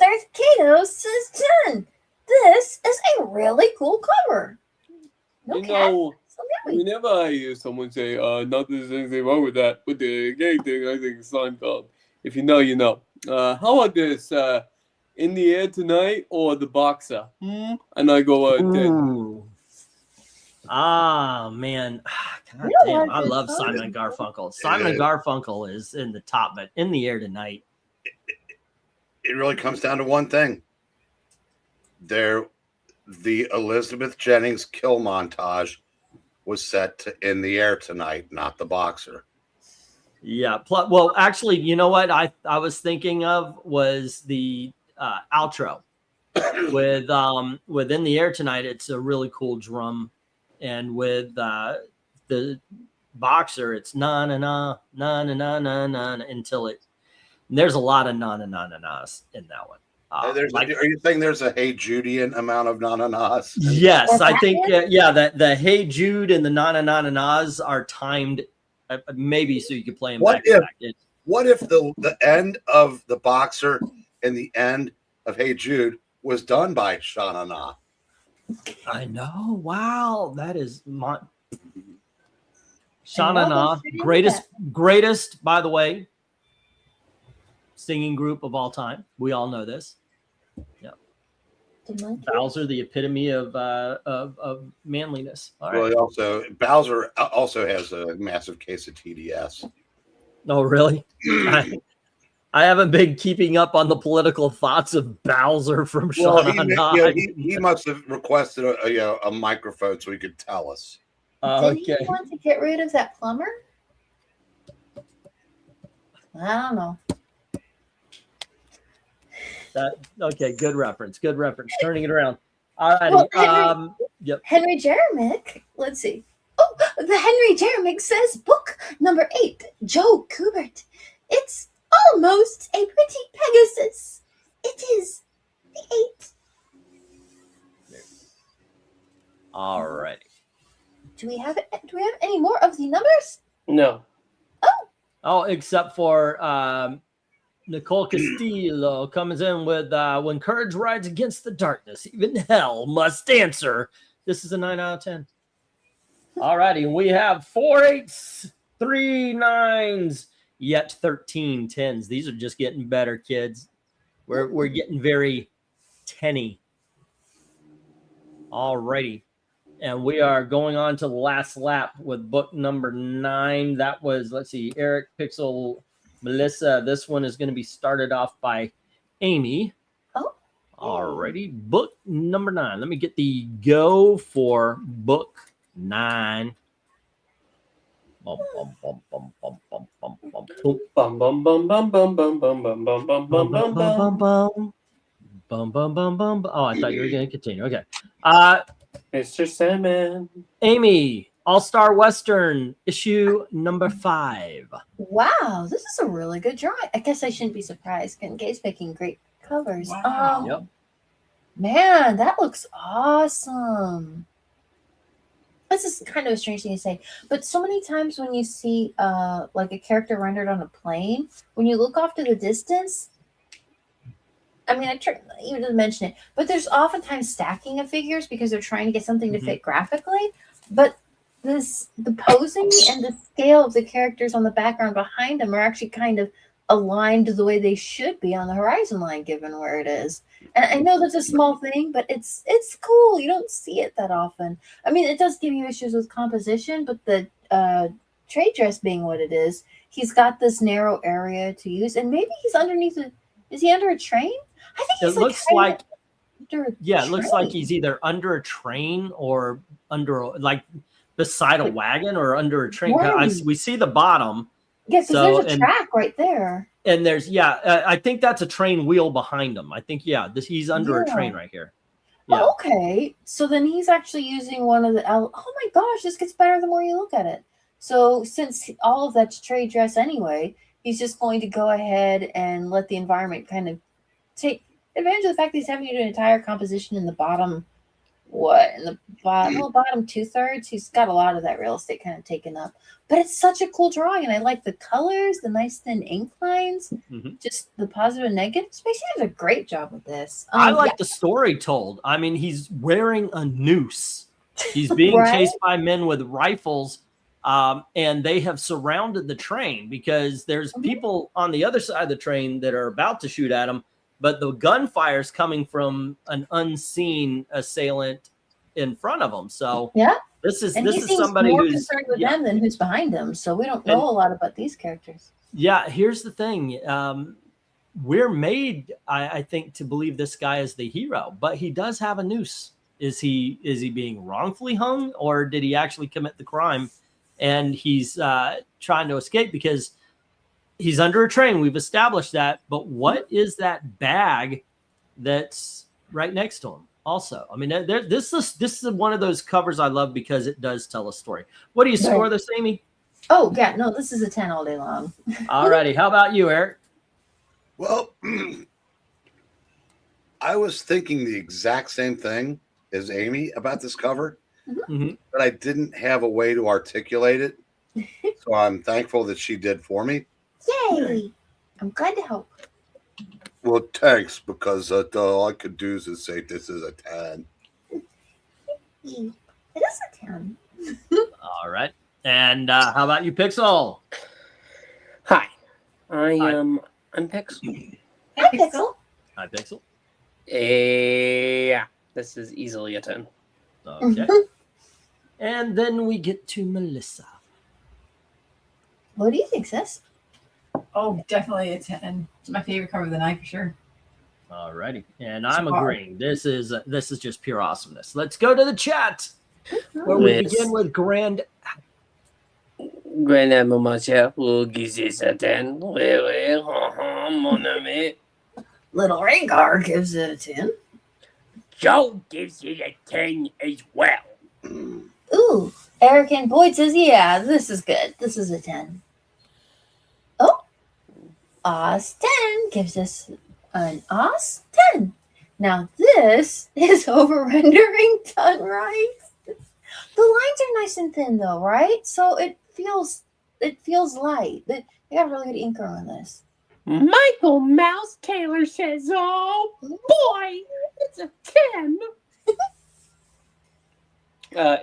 D: Darth Kato says 10. This is a really cool cover. No
C: You
D: cat.
C: know,
D: So yummy.
C: whenever I hear someone say, not that there's anything wrong with that, with the gay thing, I think it's Seinfeld. If you know, you know. How about this? In the Air Tonight or The Boxer? And I go, 10.
A: Ooh. Ah, man. God
D: You know
A: damn.
D: what?
A: I
D: It's
A: love
D: fun.
A: Simon and Garfunkel. Simon and Garfunkel is in the top, but In the Air Tonight.
B: It really comes down to one thing. The Elizabeth Jennings kill montage was set to In the Air Tonight, not The Boxer.
A: Yeah. Well, actually, you know what I was thinking of was the outro with In the Air Tonight. It's a really cool drum, and with the Boxer, it's na na na na na na na na until it. There's a lot of na na na na nas in that one.
B: Are you saying there's a Hey Judean amount of na-na-nas?
A: Yes,
D: What's
A: I
D: that
A: think
D: in?
A: that the Hey Jude and the na na na na nas are timed, maybe so you could play them
B: What
A: back to back.
B: What if the end of The Boxer and the end of Hey Jude was done by Shana Na?
A: I know. Wow, that is my
D: I
A: Shana
D: know
A: Na,
D: they're shooting
A: greatest, by the way, singing group of all time. We all know this.
D: The monkey.
A: Bowser, the epitome of manliness. All right.
B: Well, Bowser also has a massive case of TDS.
A: Oh, really? I haven't been keeping up on the political thoughts of Bowser from
B: Well,
A: Shana Na.
B: he must have requested a microphone so he could tell us.
D: Did he
A: Okay.
D: want to get rid of that plumber? I don't know.
A: Okay, good reference. Good reference. Turning it around. All righty.
D: Well,
A: Yep.
D: Henry Jeremick, let's see. Oh, the Henry Jeremick says book number 8, Joe Kubert. It's almost a pretty Pegasus. It is the 8.
A: All righty.
D: Do we have any more of the numbers?
C: No.
A: Oh, except for Nicole Castillo comes in with when courage rides against the darkness, even hell must answer. This is a 9 out of 10. All righty. We have 4 8s, 3 9s, yet 13 10s. These are just getting better, kids. We're getting very 10-y. All righty. And we are going on to the last lap with book number 9. That was, let's see, Eric, Pixel, Melissa. This one is going to be started off by Amy.
D: Oh.
A: Alrighty. Book number 9. Let me get the go for book 9. Bum, bum, bum, bum, bum, bum, bum, bum, boom.
C: Bum bum bum bum bum bum bum bum bum bum bum bum bum.
A: Bum, bum, bum, bum. Oh, I thought you were going to continue. Okay.
C: Mr. Sandman.
A: Amy, All-Star Western, issue number 5.
D: Wow, this is a really good drawing. I guess I shouldn't be surprised. Gay's picking great covers.
E: Wow.
A: Yep.
D: Man, that looks awesome. This is kind of a strange thing to say, but so many times when you see like a character rendered on a plane, when you look off to the distance, I mean, I even to mention it, but there's oftentimes stacking of figures because they're trying to get something to fit graphically. But the posing and the scale of the characters on the background behind them are actually kind of aligned the way they should be on the horizon line, given where it is. And I know that's a small thing, but it's cool. You don't see it that often. I mean, it does give you issues with composition, but the trade dress being what it is, he's got this narrow area to use, and maybe he's underneath a. Is he under a train? I think he's
A: It looks like
D: it
A: looks like he's either under a train or like beside a wagon or under a train.
D: Right.
A: We see the bottom.
D: Yeah, because
A: So,
D: there's a
A: and-
D: track right there.
A: And there's I think that's a train wheel behind him. I think he's under a train right here. Yeah.
D: Oh, okay. So then he's actually using one of the. Oh my gosh, this gets better the more you look at it. So since all of that's trade dress anyway, he's just going to go ahead and let the environment kind of take advantage of the fact that he's having to do an entire composition in the bottom. In the bottom 2/3, he's got a lot of that real estate kind of taken up. But it's such a cool drawing, and I like the colors, the nice thin ink lines, just the positive and negative space. He does a great job with this.
A: I like the story told. I mean, he's wearing a noose. He's being chased by men with rifles, and they have surrounded the train because there's people on the other side of the train that are about to shoot at him. But the gunfire is coming from an unseen assailant in front of him. So this is somebody
D: more
A: who's
D: concerned with them than who's behind them. So we don't know a lot about these characters.
A: Yeah, here's the thing. We're made, I think, to believe this guy is the hero, but he does have a noose. Is he being wrongfully hung, or did he actually commit the crime? And he's trying to escape because he's under a train. We've established that. But what is that bag that's right next to him? Also, I mean, this is one of those covers I love because it does tell a story. What do you score this, Amy?
D: Oh, yeah, no, this is a 10 all day long.
A: All righty. How about you, Eric?
B: Well, I was thinking the exact same thing as Amy about this cover, but I didn't have a way to articulate it. So I'm thankful that she did for me.
D: Yay! I'm glad to help.
B: Well, thanks, because all I could do is say this is a 10.
D: It is a 10.
A: All right. And how about you, Pixel?
C: Hi. I'm Pixel.
D: Hi, Pixel.
A: Hi, Pixel.
C: Yeah, this is easily a 10.
A: Okay. And then we get to Melissa.
D: What do you think, sis?
E: Oh, definitely a 10. It's my favorite cover of the night for sure.
A: All righty. And I'm agreeing. This is just pure awesomeness. Let's go to the chat where we begin with Grand
C: Admiral Marshall, who gives this a 10. Mon ami.
D: Little Rengar gives it a 10.
C: Joe gives it a 10 as well.
D: Ooh, Eric and Boyd says, yeah, this is good. This is a 10. Oh, Austin gives us an Aus 10. Now this is over-rendering done right. The lines are nice and thin though, right? So it feels light. They got really good inker on this.
G: Michael Mouse Taylor says, oh boy, it's a 10.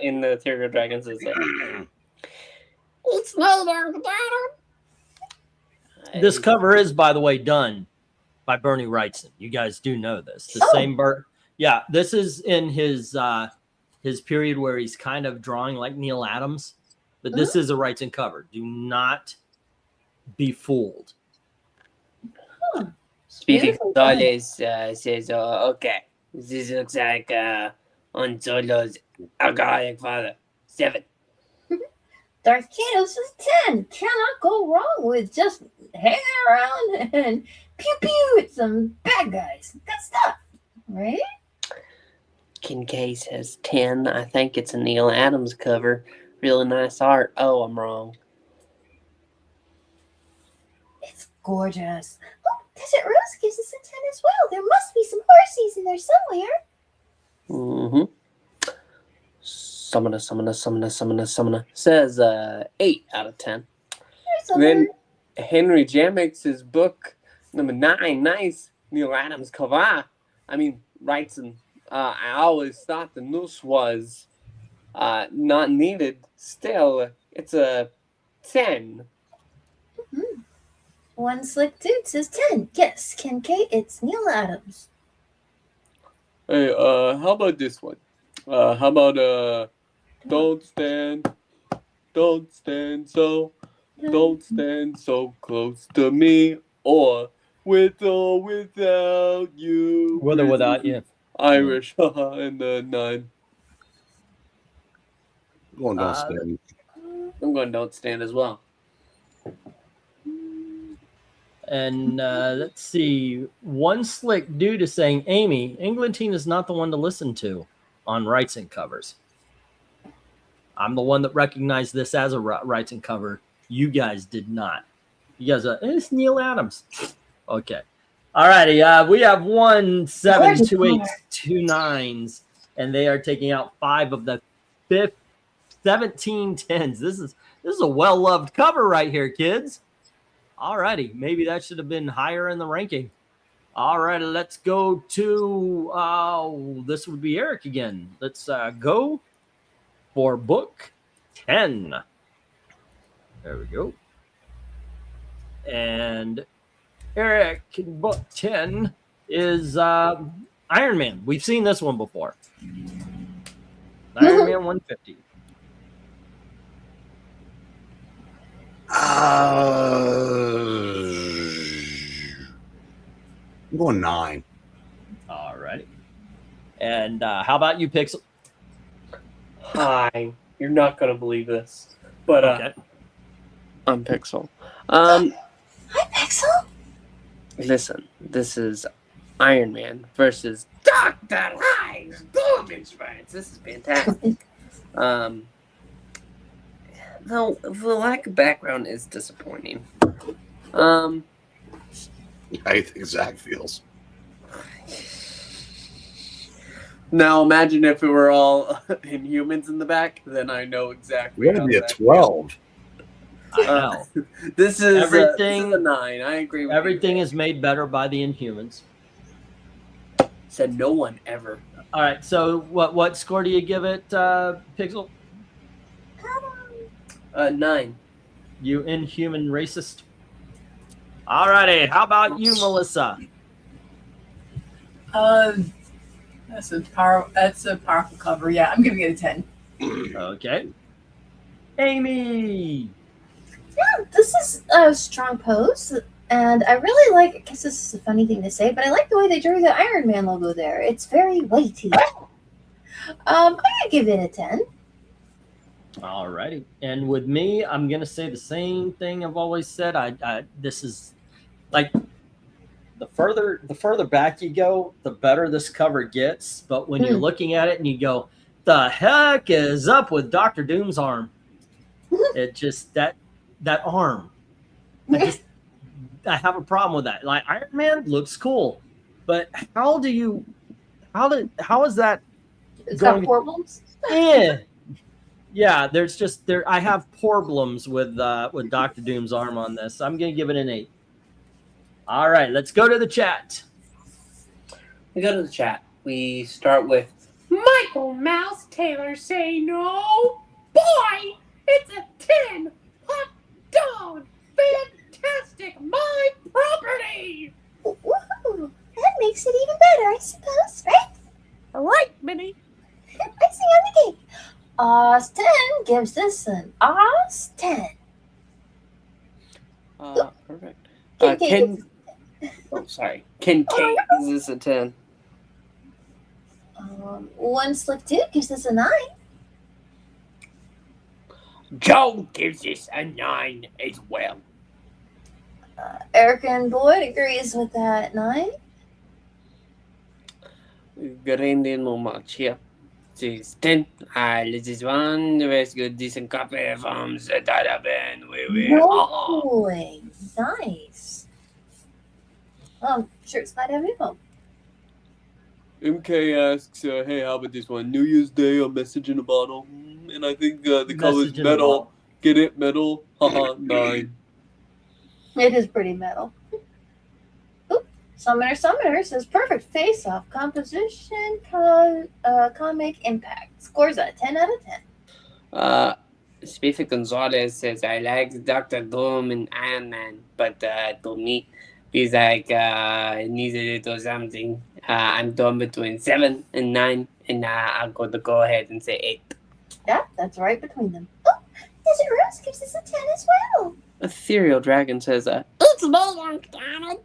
C: In the Theater of Dragons is
G: It's no there,
A: This cover is, by the way, done by Bernie Wrightson. You guys do know this. The same Yeah, this is in his period where he's kind of drawing like Neil Adams, but this is a Wrightson cover. Do not be fooled.
C: Speaking of dollars, says, okay, this looks like on Solo's alcoholic father. 7.
D: Darth Kanos is 10. Cannot go wrong with just hanging around and pew pew with some bad guys. Good stuff, right?
C: Kincaid says 10. I think it's a Neil Adams cover. Really nice art. Oh, I'm wrong.
D: It's gorgeous. Oh, Desert Rose gives us a 10 as well. There must be some horsies in there somewhere.
C: Summoner. Says 8 out of 10. Then Henry Jamix's book number 9. Nice Neil Adams cover. I mean, Wrightson. I always thought the noose was not needed. Still, it's a 10.
D: One Slick Dude says 10. Yes, Kincaid, it's Neil Adams.
C: Hey, how about this one? How about don't stand so close to me, or with or without you.
A: With or without you.
C: Irish and the 9.
B: Going don't stand.
C: I'm going don't stand as well.
A: And let's see. One slick dude is saying, Amy, England team is not the one to listen to on rights and covers. I'm the one that recognized this as a rights and cover. You guys did not. You guys are, it's Neil Adams. Okay. All righty. We have 1, 7, 2, 8, 2 9s, and they are taking out 5 of the 17 10s. This is a well-loved cover right here, kids. All righty. Maybe that should have been higher in the ranking. All right, let's go to this would be Eric again. Let's go for book 10. There we go. And Eric in book 10 is Iron Man. We've seen this one before. Iron Man 150.
B: I'm going 9.
A: All right. And how about you, Pixel?
C: Hi. You're not going to believe this. But
A: Okay.
C: I'm Pixel.
D: Hi, Pixel.
C: Listen, this is Iron Man versus Dr. Hyde's Blumenschweitz. This is fantastic. Though the lack of background is disappointing.
B: I think Zach feels.
C: Now imagine if it were all Inhumans in the back, then I know exactly.
B: We had to be a 12.
A: I know.
C: This is
A: Everything-
C: a 9. I agree with
A: Everything
C: you.
A: is made better by the Inhumans.
C: Said no one ever.
A: All right. So what score do you give it, Pixel?
C: 9.
A: You inhuman racist. All righty. How about you, Melissa?
E: That's a powerful cover. Yeah, I'm giving it a 10.
A: Okay. Amy.
D: Yeah, this is a strong pose, and I really like. I guess this is a funny thing to say, but I like the way they drew the Iron Man logo there. It's very weighty. I'm gonna give it a 10.
A: All righty. And with me, I'm gonna say the same thing I've always said. I this is like the further back you go, the better this cover gets. But when you're looking at it and you go, the heck is up with Dr. Doom's arm? It just that arm. I have a problem with that. Like Iron Man looks cool, but how is that
D: It's got
A: going-
D: problems.
A: Yeah, there's just there. I have problems with Dr. Doom's arm on this. I'm gonna give it an 8. All right, let's go to the chat.
C: We go to the chat. We start with
G: Michael Mouse Taylor say no. Boy, it's a 10. Hot dog. Fantastic. My property.
D: Woohoo! That makes it even better, I suppose, right?
G: All right, Minnie.
D: Icing on the cake. Austin gives this an Oz 10.
C: perfect.
D: Ken K
C: Ken.
D: gives-
C: Oh, sorry. Ken K. Is this a 10?
D: One slick dude gives this a 9.
C: Joe gives this a 9 as well.
D: Eric and Boyd agrees with that 9.
C: Grande no much here. This is 10. This is one very good, decent copy from the data band.
D: No boy. Nice. Sure, it's not every home.
C: MK asks, hey, how about this one? New Year's Day, a message in a bottle. And I think the color's
A: Message in a
C: metal.
A: bottle.
C: Get it? Metal? Haha, 9.
D: It is pretty metal. Oop. Summoner says perfect face-off composition, comic impact. Scores a 10 out of 10.
C: Spiffy Gonzalez says, I like Dr. Doom and Iron Man, but to me, he's like, needs a little something. I'm torn between 7 and 9, and I'm going to go ahead and say 8.
D: Yeah, that's right between them. Oh, Desert Rose gives us a 10 as well.
C: Ethereal Dragon says,
G: It's me, Donald.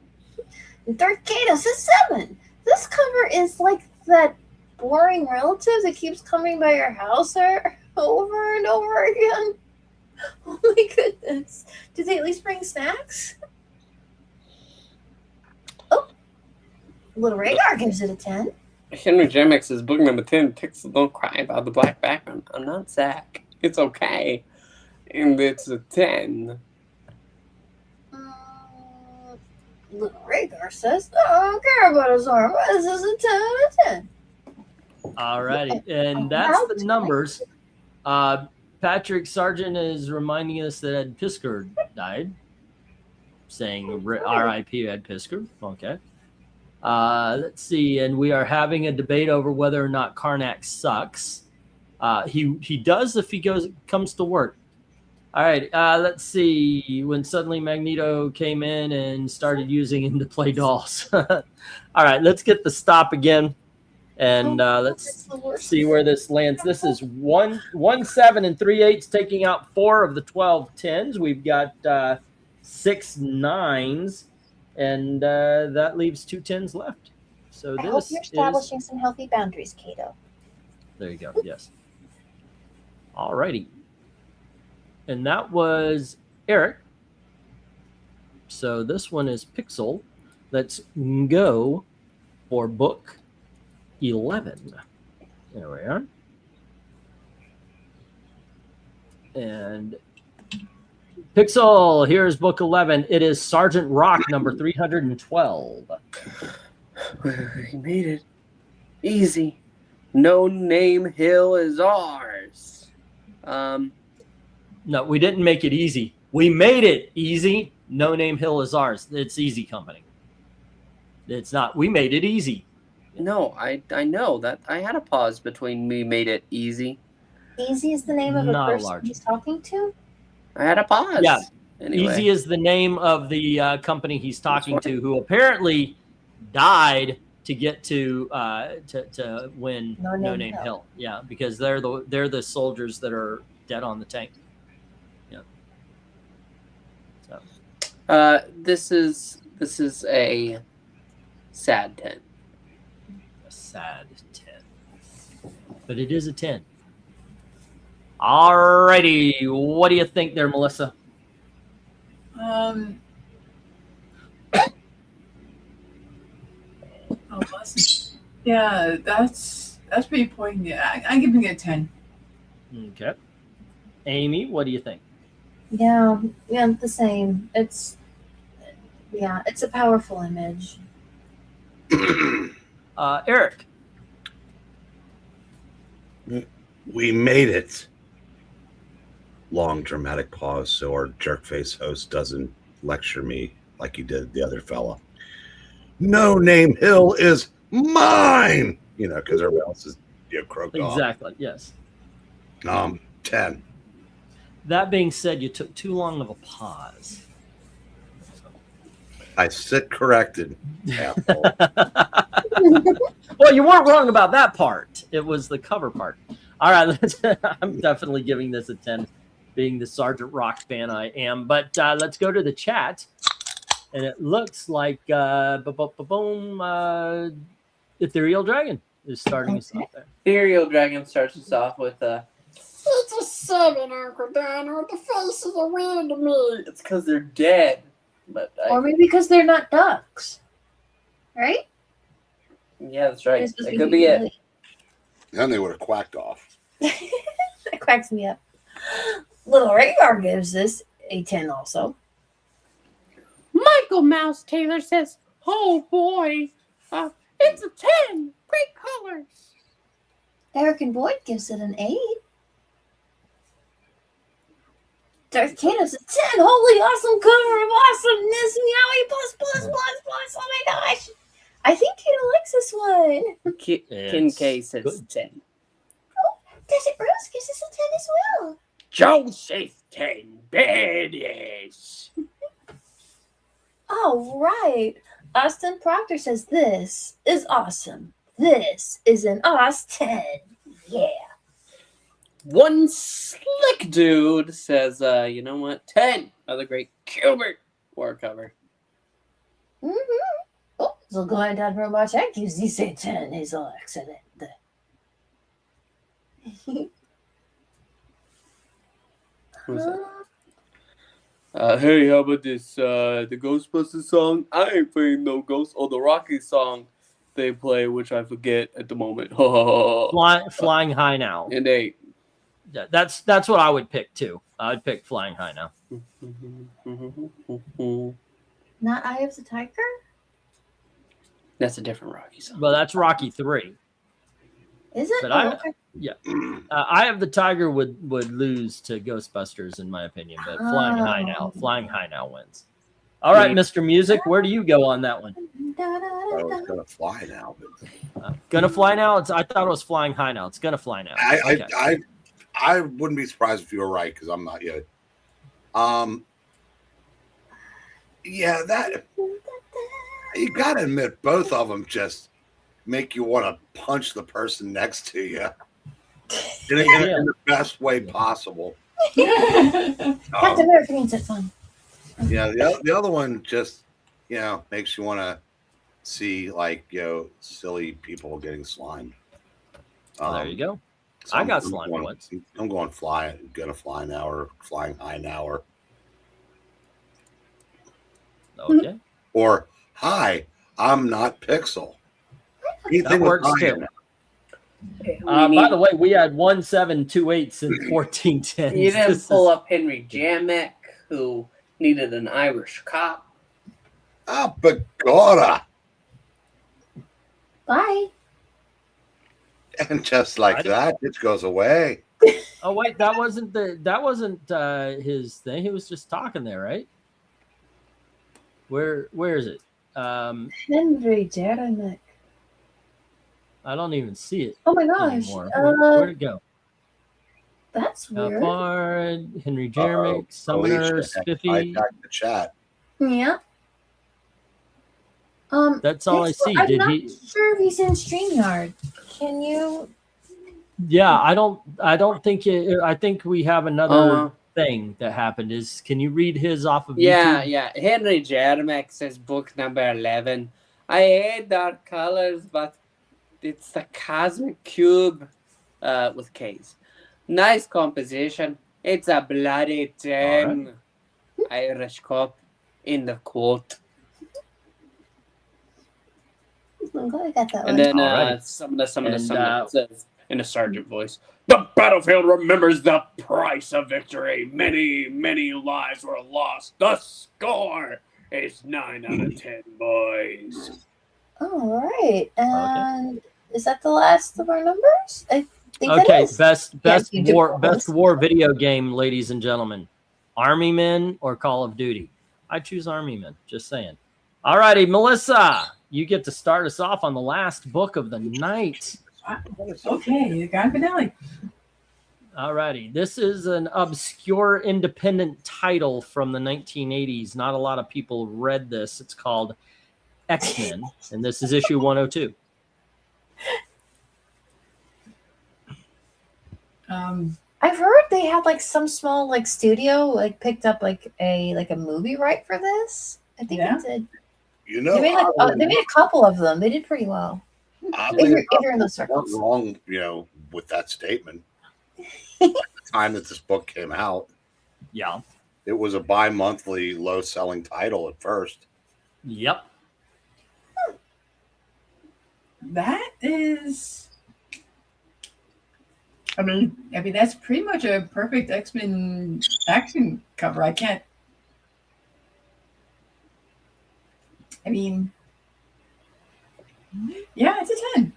D: Darth Kato says 7. This cover is like that boring relative that keeps coming by your house over and over again. Oh my goodness. Do they at least bring snacks? Little Rhaegar gives it a 10.
C: Henry Jemmix is book number 10. Pixel, don't cry about the black background. I'm not Zach. It's okay. And it's a 10.
D: Little Rhaegar says, "I don't care about his armor. This is a 10 out of 10."
A: All righty. And that's the numbers. Patrick Sargent is reminding us that Ed Piskard died, saying R.I.P. Ed Piskard. Okay. Let's see. And we are having a debate over whether or not Karnak sucks. He does if he comes to work. All right. Let's see. When suddenly Magneto came in and started using him to play dolls. All right. Let's get the stop again. And let's see where this lands. This is 1 7 and 3/8, taking out 4 of the 12 10s. We've got 6 9s, and that leaves 2 10s left. So
D: I hope
A: this
D: you're establishing some healthy boundaries, Kato.
A: There you go. Yes. All righty. And that was Eric. So this one is Pixel. Let's go for book 11. There we are. And Pixel, here's book 11. It is Sergeant Rock number 312.
C: We made it. Easy. No Name Hill is ours.
A: No, we didn't make it easy. We made it easy. No Name Hill is ours. It's Easy Company. It's not. We made it easy.
C: No, I know that. I had a pause between we made it easy.
D: Easy is the name of a
A: Not
D: person
A: large.
D: he's talking to?
C: I had a pause.
A: Yeah.
C: Anyway.
A: Easy is the name of the company he's talking to, who apparently died to get to win
D: No Name Hill.
A: Hill. Yeah, because they're the soldiers that are dead on the tank. Yeah. So
C: This is a sad 10.
A: a sad 10, but it is a 10. All righty, what do you think there, Melissa?
E: Yeah, that's pretty poignant. I'm giving it a 10.
A: Okay. Amy, what do you think?
D: Yeah, the same. It's a powerful image.
A: Eric.
B: We made it. Long dramatic pause so our jerkface host doesn't lecture me like he did the other fella. No Name Hill is mine. Because everyone else is croaked off.
A: Exactly. Yes.
B: 10.
A: That being said, you took too long of a pause.
B: I sit corrected. Asshole.
A: Well, you weren't wrong about that part. It was the cover part. All right, I'm definitely giving this a 10, being the Sergeant Rock fan I am. But let's go to the chat. And it looks like Ethereal Dragon is starting us off there.
C: Ethereal Dragon starts us off with
G: It's a 7, Uncle Donald. The faces are weird to me.
C: it's because they're dead. But
D: Or maybe because they're not ducks. Right?
C: yeah, that's right.
D: They're supposed
C: That
D: to
C: could be it.
D: really-
B: Then they would have quacked off.
D: That cracks me up. Little Rhaegar gives this a 10 also.
G: Michael Mouse Taylor says, "Oh boy, it's a 10. Great colors."
D: Eric and Boyd gives it an 8. Darth Kato's a 10. Holy awesome cover of awesomeness. Meowie plus plus plus plus. Oh my gosh. I think Kato likes this one.
C: Kincaid says
A: good.
C: 10.
D: Desert Rose gives us a 10 as well.
C: Joseph 10. Badass.
D: All right. Austin Proctor says this is awesome. This is an Oz 10. Yeah.
C: One slick dude says, you know what? 10. Another great Gilbert war cover.
D: Mm-hmm. Oh, so go ahead and Robot Check gives this a 10. Is all excellent.
C: Who's that? Hey, how about this? The Ghostbusters song? I ain't playing no Ghost. Or the Rocky song. they play, which I forget at the moment.
A: Flying High Now.
C: And 8.
A: Yeah, that's what I would pick too. I'd pick Flying High Now.
D: Not Eye of the Tiger?
C: That's a different Rocky song.
A: Well, that's Rocky 3.
D: Is it?
A: But
D: Oh, okay.
A: Eye of the Tiger would lose to Ghostbusters in my opinion, but Flying High Now wins. All right, Mr. Music, where do you go on that one?
B: I was gonna fly now, but
A: Gonna Fly Now. I thought it was Flying High Now. It's Gonna Fly Now. Okay.
B: I wouldn't be surprised if you were right because I'm not yet. Yeah, that you gotta admit, both of them just make you want to punch the person next to you in the best way possible.
D: Captain America means it's fun.
B: Yeah, the other one just makes you want to see silly people getting slimed.
A: There you go.
B: So
A: I got slimed once.
B: I'm going Gonna Fly Now or Flying High Now
A: Okay.
B: or Hi, I'm Not Pixel.
A: That works too. By the way, we had 1728s and 1410s.
C: You didn't pull up Henry Jamek, who needed an Irish cop.
B: Ah, Begorra.
D: Bye.
B: And just like that, it goes away.
A: Oh wait, that wasn't his thing. He was just talking there, right? Where is it?
D: Henry Jamek.
A: I don't even see it.
D: Oh my gosh.
A: Anymore. Where'd it go?
D: That's weird.
A: Bard, Henry Jamek, Summoner, Spiffy.
B: I back the chat.
D: Yeah.
A: That's all I see.
D: I'm not sure if he's in StreamYard. Can you?
A: Yeah, I don't think it. I think we have another thing that happened. Can you read his off of YouTube?
C: Yeah. Henry Jamek says book number 11. I hate dark colors, but it's the cosmic cube with K's. Nice composition. It's a bloody 10. Irish cop in the quote.
D: I'm glad I got that
C: And
D: one.
C: then some says in a sergeant voice, the battlefield remembers the price of victory. Many, many lives were lost. The score is 9 out of 10, boys.
D: All right. And is that the last of our numbers? I think
A: Okay,
D: that is.
A: best war video game, ladies and gentlemen. Army Men or Call of Duty? I choose Army Men, just saying. All righty, Melissa, you get to start us off on the last book of the night.
E: Okay, the grand finale.
A: All righty. This is an obscure independent title from the 1980s. Not a lot of people read this. It's called X-Men, and this is issue 102.
D: I've heard they had some small studio picked up a movie right for this. I think
E: Yeah.
D: they did.
B: They
D: made they made a couple of them. They did pretty well. If you're in those circles.
B: Wrong, with that statement. At the time that this book came out,
A: Yeah.
B: it was a bi-monthly low-selling title at first.
A: Yep.
E: That is. I mean, that's pretty much a perfect X-Men action cover. I can't. I mean, yeah, it's a 10.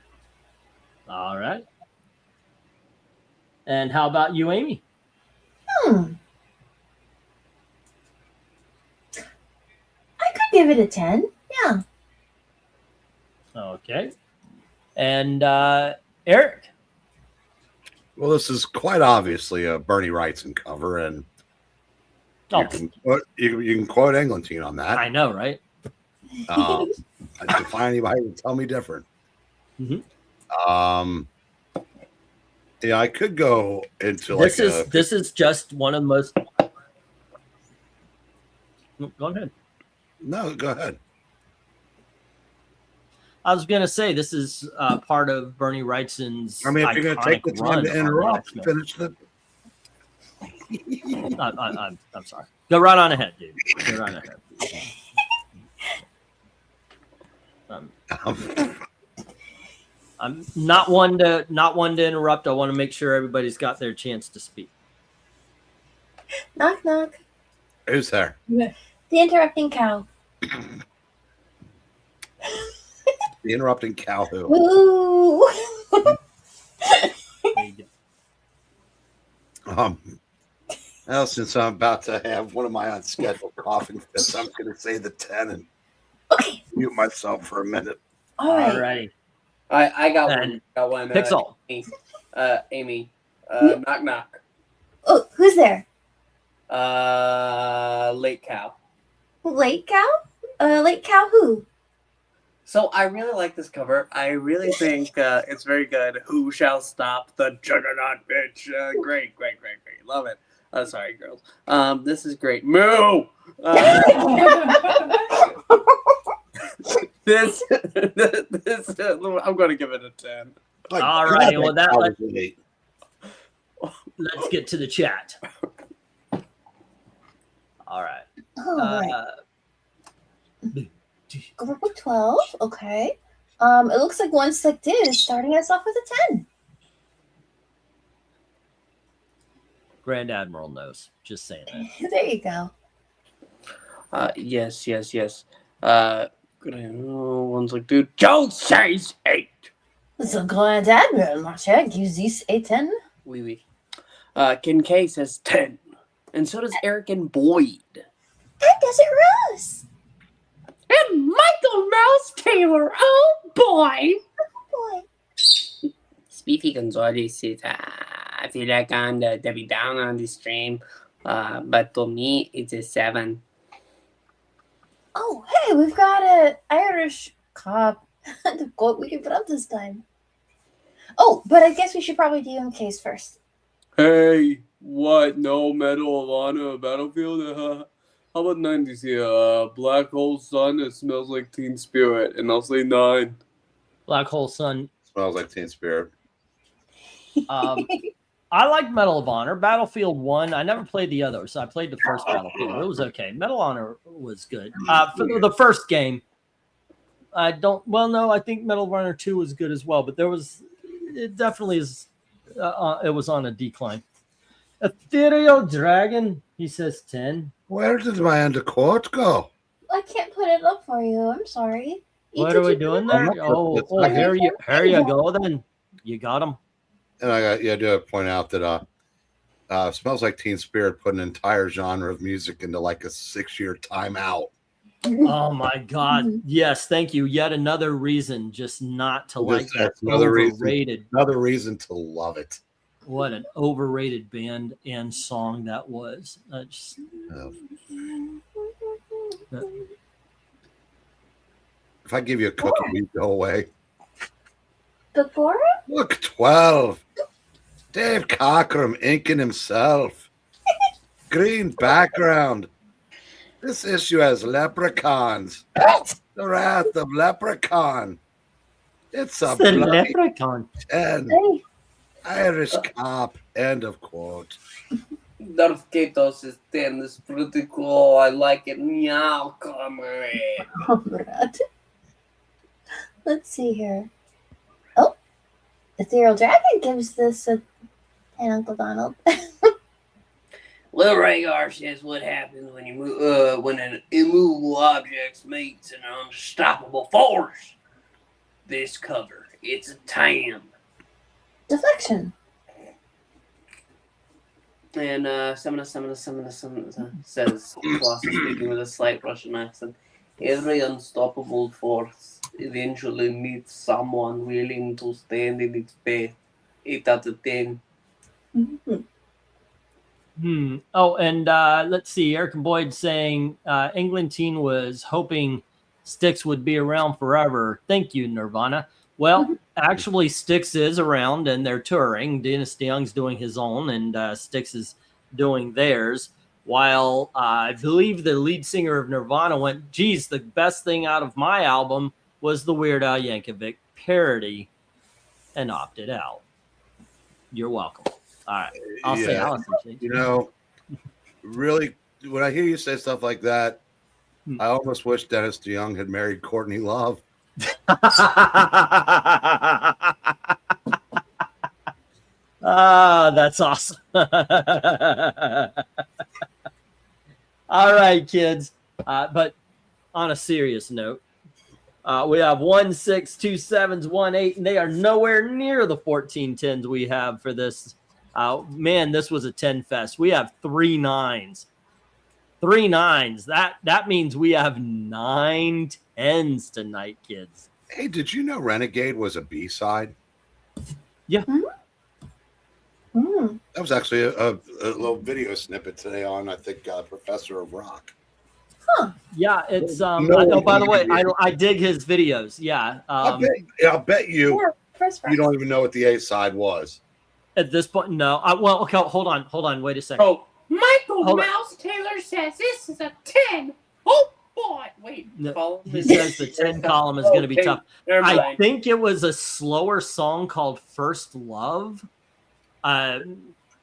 A: All right. And how about you, Amy?
D: I could give it a 10. Yeah.
A: Okay. And Eric?
B: Well, this is quite obviously a Bernie Wrightson cover, and you can quote Eglantine on that.
A: I know, right?
B: I defy anybody to tell me different.
A: Mm-hmm.
B: I could go into
A: this is just one of the most. Go ahead.
B: No, go ahead.
A: I was gonna say this is part of Bernie Wrightson's.
B: I mean, if you're gonna take the time to interrupt, finish the.
A: I'm sorry. Go right on ahead, dude. Go right on ahead. I'm not one to interrupt. I want to make sure everybody's got their chance to speak.
D: Knock, knock.
B: Who's there?
D: The interrupting cow.
B: The interrupting cow who?
D: Woo!
A: There you go.
B: Well, since I'm about to have one of my unscheduled coughing fits, I'm going to say the 10 and mute myself for a minute.
D: All right.
A: Alrighty.
C: I got
A: And
C: one. Got one.
A: Pixel.
C: Amy. Knock knock.
D: Oh, who's there?
C: Late cow.
D: Late cow? Late cow who?
C: So I really like this cover. I really think it's very good. Who shall stop the juggernaut bitch? Great. Love it. Sorry, girls. This is great. Moo! This I'm going to give it a 10.
A: All right. Well,
B: was an 8.
A: let's get to the chat. All right.
D: All right. Go for book 12. Okay. It looks like one slick dude is starting us off with a 10.
A: Grand Admiral knows. Just saying that.
D: There you go.
C: Yes. One's like, dude, Joe says 8.
D: So Grand Admiral, Marcia, gives these a 10.
C: Oui. Kincaid says 10. And so does Eric and Boyd.
D: That does it, Rose.
G: And Michael Mouse Taylor. Oh boy.
D: Boy.
C: Speedy Gonzalez says, I feel like I'm the Debbie Down on this stream. But to me, it's a 7.
D: Oh, hey, we've got an Irish cop. The quote we can put up this time. Oh, but I guess we should probably do MK's first.
C: Hey, what? No Medal of Honor Battlefield? How about 90s here? Black Hole Sun, it smells like Teen Spirit. And I'll say 9.
A: Black Hole Sun.
B: Smells like Teen Spirit.
A: I like Medal of Honor. Battlefield 1. I never played the others. So I played the first Battlefield. It was okay. Medal of Honor was good. For the first game, I think Medal of Honor 2 was good as well. But it definitely is, it was on a decline. Ethereal Dragon, he says 10.
B: Where did my undercoat go?
D: I can't put it up for you. I'm sorry.
A: What are we doing there? Oh, here you go then. You got him.
B: And I do have to point out that Smells Like Teen Spirit put an entire genre of music into like a 6-year timeout.
A: Oh my God! Yes, thank you. Yet another reason just not to like that.
B: Another reason to love it.
A: What an overrated band and song that was.
B: If I give you a cookie, you go away.
D: Before?
B: Look, 12. Dave Cockrum inking himself. Green background. This issue has leprechauns. The Wrath of Leprechaun. It's a
A: leprechaun.
B: 10. Irish cop. End of quote.
C: Darth Gatos is 10. It's pretty cool. I like it. Meow, come on.
D: Oh, God. Let's see here. Oh, Ethereal Dragon gives this a 10, Uncle Donald.
C: Lil Rhaegar says what happens when you move, when an immovable object meets an unstoppable force. This cover, it's a 10.
D: Deflection.
C: And Semina says, Colossus speaking with a slight Russian accent, every unstoppable force eventually meets someone willing to stand in its path. 8 out of 10.
D: Mm-hmm.
A: Oh, and let's see. Eric and Boyd saying England team was hoping Styx would be around forever. Thank you, Nirvana. Well, actually, Styx is around and they're touring. Dennis DeYoung's doing his own, and Styx is doing theirs. While I believe the lead singer of Nirvana went, geez, the best thing out of my album was the Weird Al Yankovic parody, and opted out. You're welcome. All right. I'll say Allison.
B: You know, really, when I hear you say stuff like that, I almost wish Dennis DeYoung had married Courtney Love.
A: That's awesome. All right, kids. But on a serious note, we have 1 6, 2 7s, 1 8, and they are nowhere near the 14 10s we have for this. Man, this was a 10 fest. We have 3 9s. 3 9s. That means we have 9 10s tonight, kids.
B: Hey, did you know Renegade was a B-side?
A: Yeah.
D: Mm.
B: That was actually a little video snippet today on, I think, Professor of Rock.
A: Yeah, it's
B: No
A: oh, by the way,
B: one-
A: I dig his videos. Yeah.
B: I'll bet you you don't even know what the A-side was.
A: At this point, no. Well, okay, hold on. Wait a second.
C: Oh,
G: Michael
A: Hold on.
G: Mouse Taylor says this is a 10. Oh, boy. Wait.
A: No,
C: follow
A: he
C: me.
A: says the 10 column is going to be
C: Okay,
A: tough.
C: never
A: I
C: mind.
A: think it was a slower song called First Love.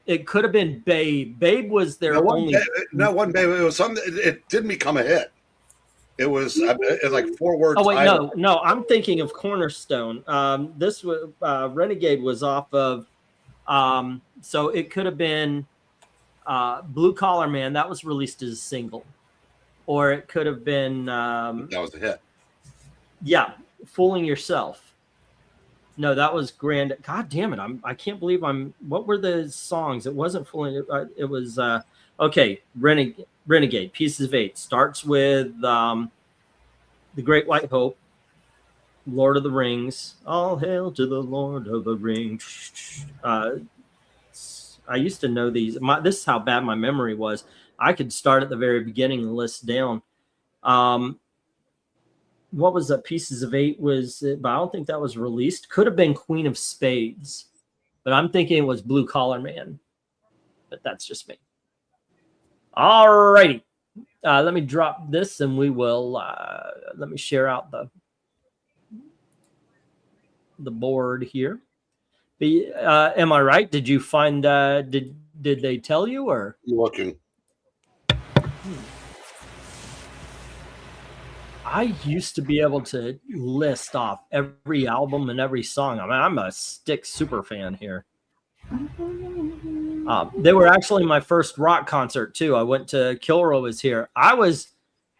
A: It could have been Babe. Babe was their only.
B: One day it was something. It didn't become a hit. It was like 4-word.
A: Oh wait,
B: title.
A: no. I'm thinking of Cornerstone. This was Renegade was off of. So it could have been Blue Collar Man. That was released as a single, or it could have been.
B: That was a hit.
A: Yeah, Fooling Yourself. No, that was Grand. God damn it! I can't believe I'm. What were the songs? It wasn't Fooling. It was okay. Renegade. Pieces of 8 starts with The Great White Hope. Lord of the Rings. All hail to the Lord of the Rings. I used to know these. This is how bad my memory was. I could start at the very beginning and list down. What was that? Pieces of 8 was, but I don't think that was released. Could have been Queen of Spades, but I'm thinking it was Blue Collar Man. But that's just me. All righty. Let me drop this and we will, let me share out the board here. Am I right? Did you find, did they tell you or?
B: Looking.
A: I used to be able to list off every album and every song. I mean, I'm a Styx super fan here. They were actually my first rock concert too. I went to Kilroy was here. I was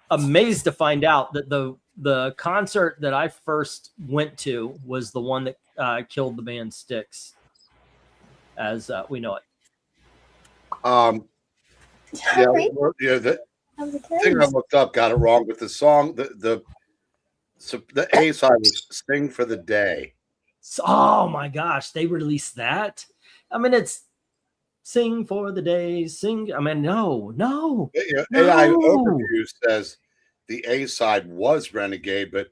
A: amazed to find out that the concert that I first went to was the one that killed the band Styx, as we know it.
B: The thing I looked up got it wrong, but the song, the A side was "Sing for the Day."
A: So, oh my gosh, they released that. I mean, it's Sing for the Day, sing. I mean, no.
B: AI Overview says the A side was Renegade, but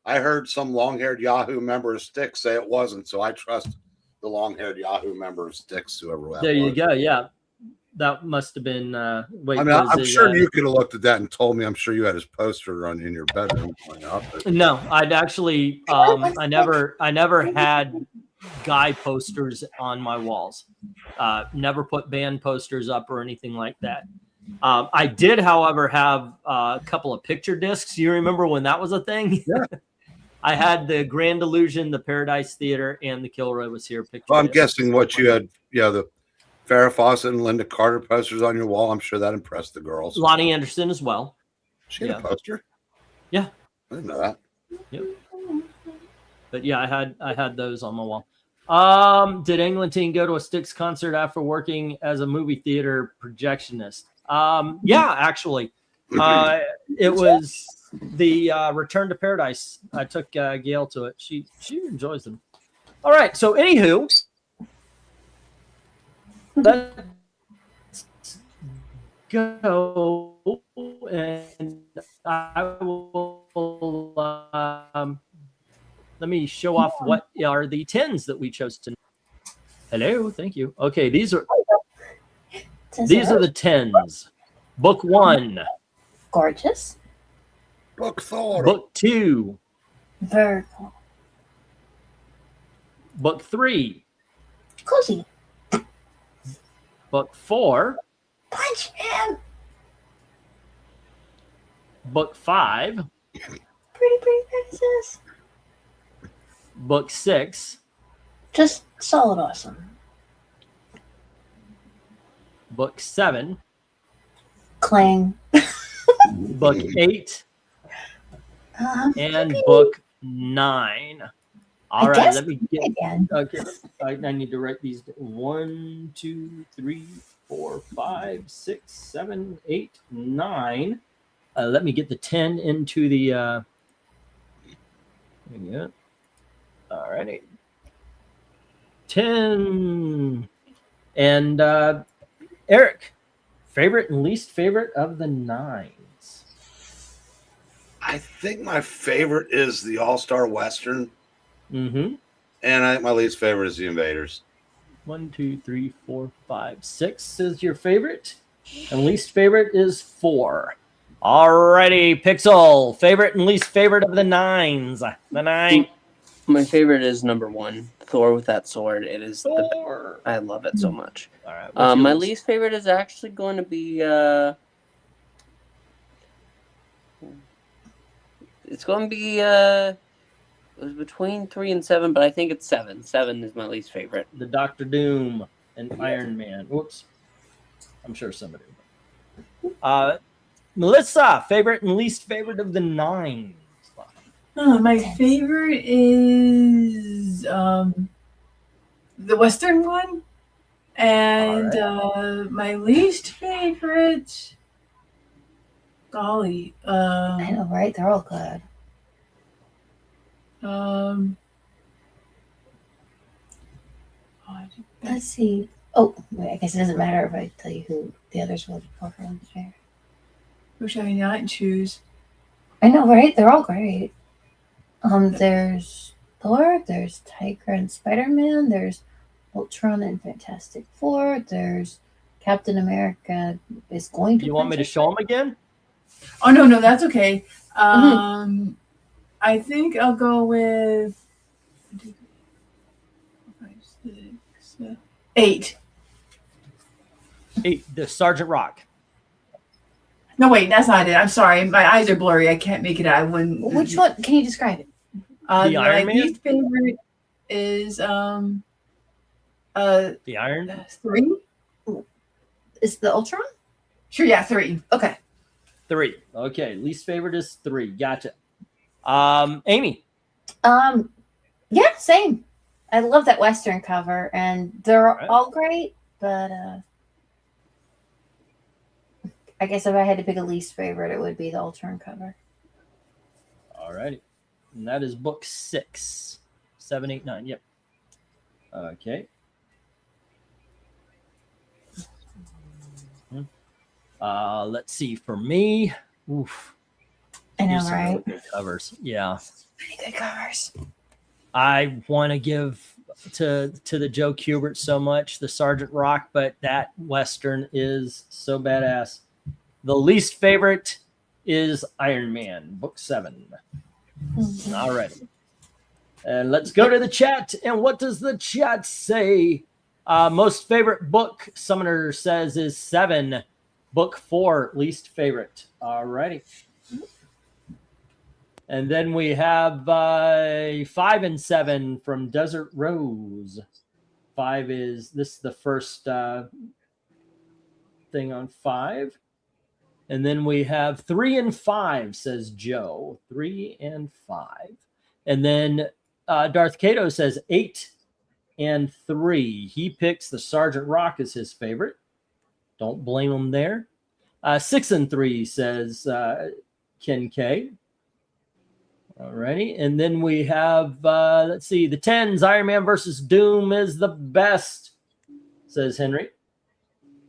B: I heard some long-haired Yahoo member of Styx say it wasn't, so I trust the long-haired Yahoo member of Styx, whoever that was.
A: There you go. Yeah. That must have been. Wait,
B: I mean, I'm sure you could have looked at that and told me. I'm sure you had his poster on in your bedroom.
A: No, I'd actually. I never had guy posters on my walls. Never put band posters up or anything like that. I did, however, have a couple of picture discs. You remember when that was a thing?
B: Yeah.
A: I had the Grand Illusion, the Paradise Theater, and the Kilroy Was Here picture.
B: Well, I'm
A: discs.
B: guessing what you had. Yeah, the Farrah Fawcett and Linda Carter posters on your wall. I'm sure that impressed the girls.
A: Lonnie Anderson as well.
B: She had a poster.
A: Yeah,
B: I didn't know that.
A: Yep. But yeah, I had those on my wall. Did Englentine go to a Styx concert after working as a movie theater projectionist? Yeah, actually, it was the Return to Paradise. I took Gail to it. She enjoys them. All right. So, anywho. Let's go, and I will let me show off what are the 10s that we chose to. Hello, thank you. Okay, these are the 10s. Book 1.
D: Gorgeous.
B: Book 4.
A: Book 2.
D: Very cool.
A: Book 3.
D: Cozy.
A: Book 4.
D: Punch him.
A: Book 5.
D: Pretty faces.
A: Book 6.
D: Just solid awesome.
A: Book 7.
D: Clang.
A: Book 8. And
D: Maybe
A: book 9. All
D: I
A: right,
D: guess
A: let me get.
D: again.
A: Okay, I need to write these. 1, 2, 3, 4, 5, 6, 7, 8, 9. Let me get the 10 into the. Yeah. All righty. 10. And Eric, favorite and least favorite of the 9s.
B: I think my favorite is the All-Star Western,
A: Mm-hmm.
B: and I think my least favorite is the Invaders.
A: 1, 2, 3, 4, 5, 6 is your favorite, and least favorite is 4. Alrighty, Pixel, favorite and least favorite of the 9s. The 9.
C: My favorite is number 1, Thor with that sword. It is the best.
A: Thor.
C: I love it so much.
A: All right. what's
C: My
A: yours?
C: least favorite is actually going to be it's going to be it was between 3 and 7, but I think it's 7. 7 is my least favorite.
A: The Doctor Doom and Iron Man. Whoops. I'm sure somebody. Melissa, favorite and least favorite of the 9s.
E: My favorite is the Western one, and my least favorite. Golly,
D: I know, right? They're all good. Let's see. Oh, wait, I guess it doesn't matter if I tell you who the others voted for from there.
E: who should I not choose?
D: I know, right? They're all great. There's Thor, there's Tiger and Spider-Man, there's Ultron and Fantastic Four, there's Captain America is going to.
A: You want me to show them again?
E: Oh no, that's okay. I think I'll go with 5, 6, 8.
A: 8. The Sergeant Rock.
E: No, wait, that's not it. I'm sorry, my eyes are blurry. I can't make it out.
D: Which one? Can you describe it?
A: The
E: my
A: Iron Man?
E: least favorite is
A: The Iron.
E: 3.
D: Is the Ultron?
E: Sure, yeah, 3.
D: Okay.
A: 3. Okay. Least favorite is 3. Gotcha. Amy.
D: Yeah, same. I love that Western cover, and they're all great, but I guess if I had to pick a least favorite, it would be the Ultron cover.
A: All righty. And that is book 6. 7, 8, 9. Yep. Okay. Let's see. For me, oof.
D: I know,
A: Here's some really
D: right?
A: good covers. Yeah.
D: Many good covers.
A: I want to give to the Joe Kubert so much, the Sergeant Rock, but that Western is so badass. The least favorite is Iron Man, book 7. All right. And let's go to the chat. And what does the chat say? Most favorite book, Summoner says, is 7. Book 4, least favorite. All righty. And then we have 5 and 7 from Desert Rose. 5 is this is the first thing on 5. And then we have 3 and 5, says Joe. 3 and 5. And then Darth Cato says 8 and 3. He picks the Sergeant Rock as his favorite. Don't blame him there. 6 and 3, says Ken K. Alrighty, and then we have, let's see, the 10s, Iron Man versus Doom is the best, says Henry.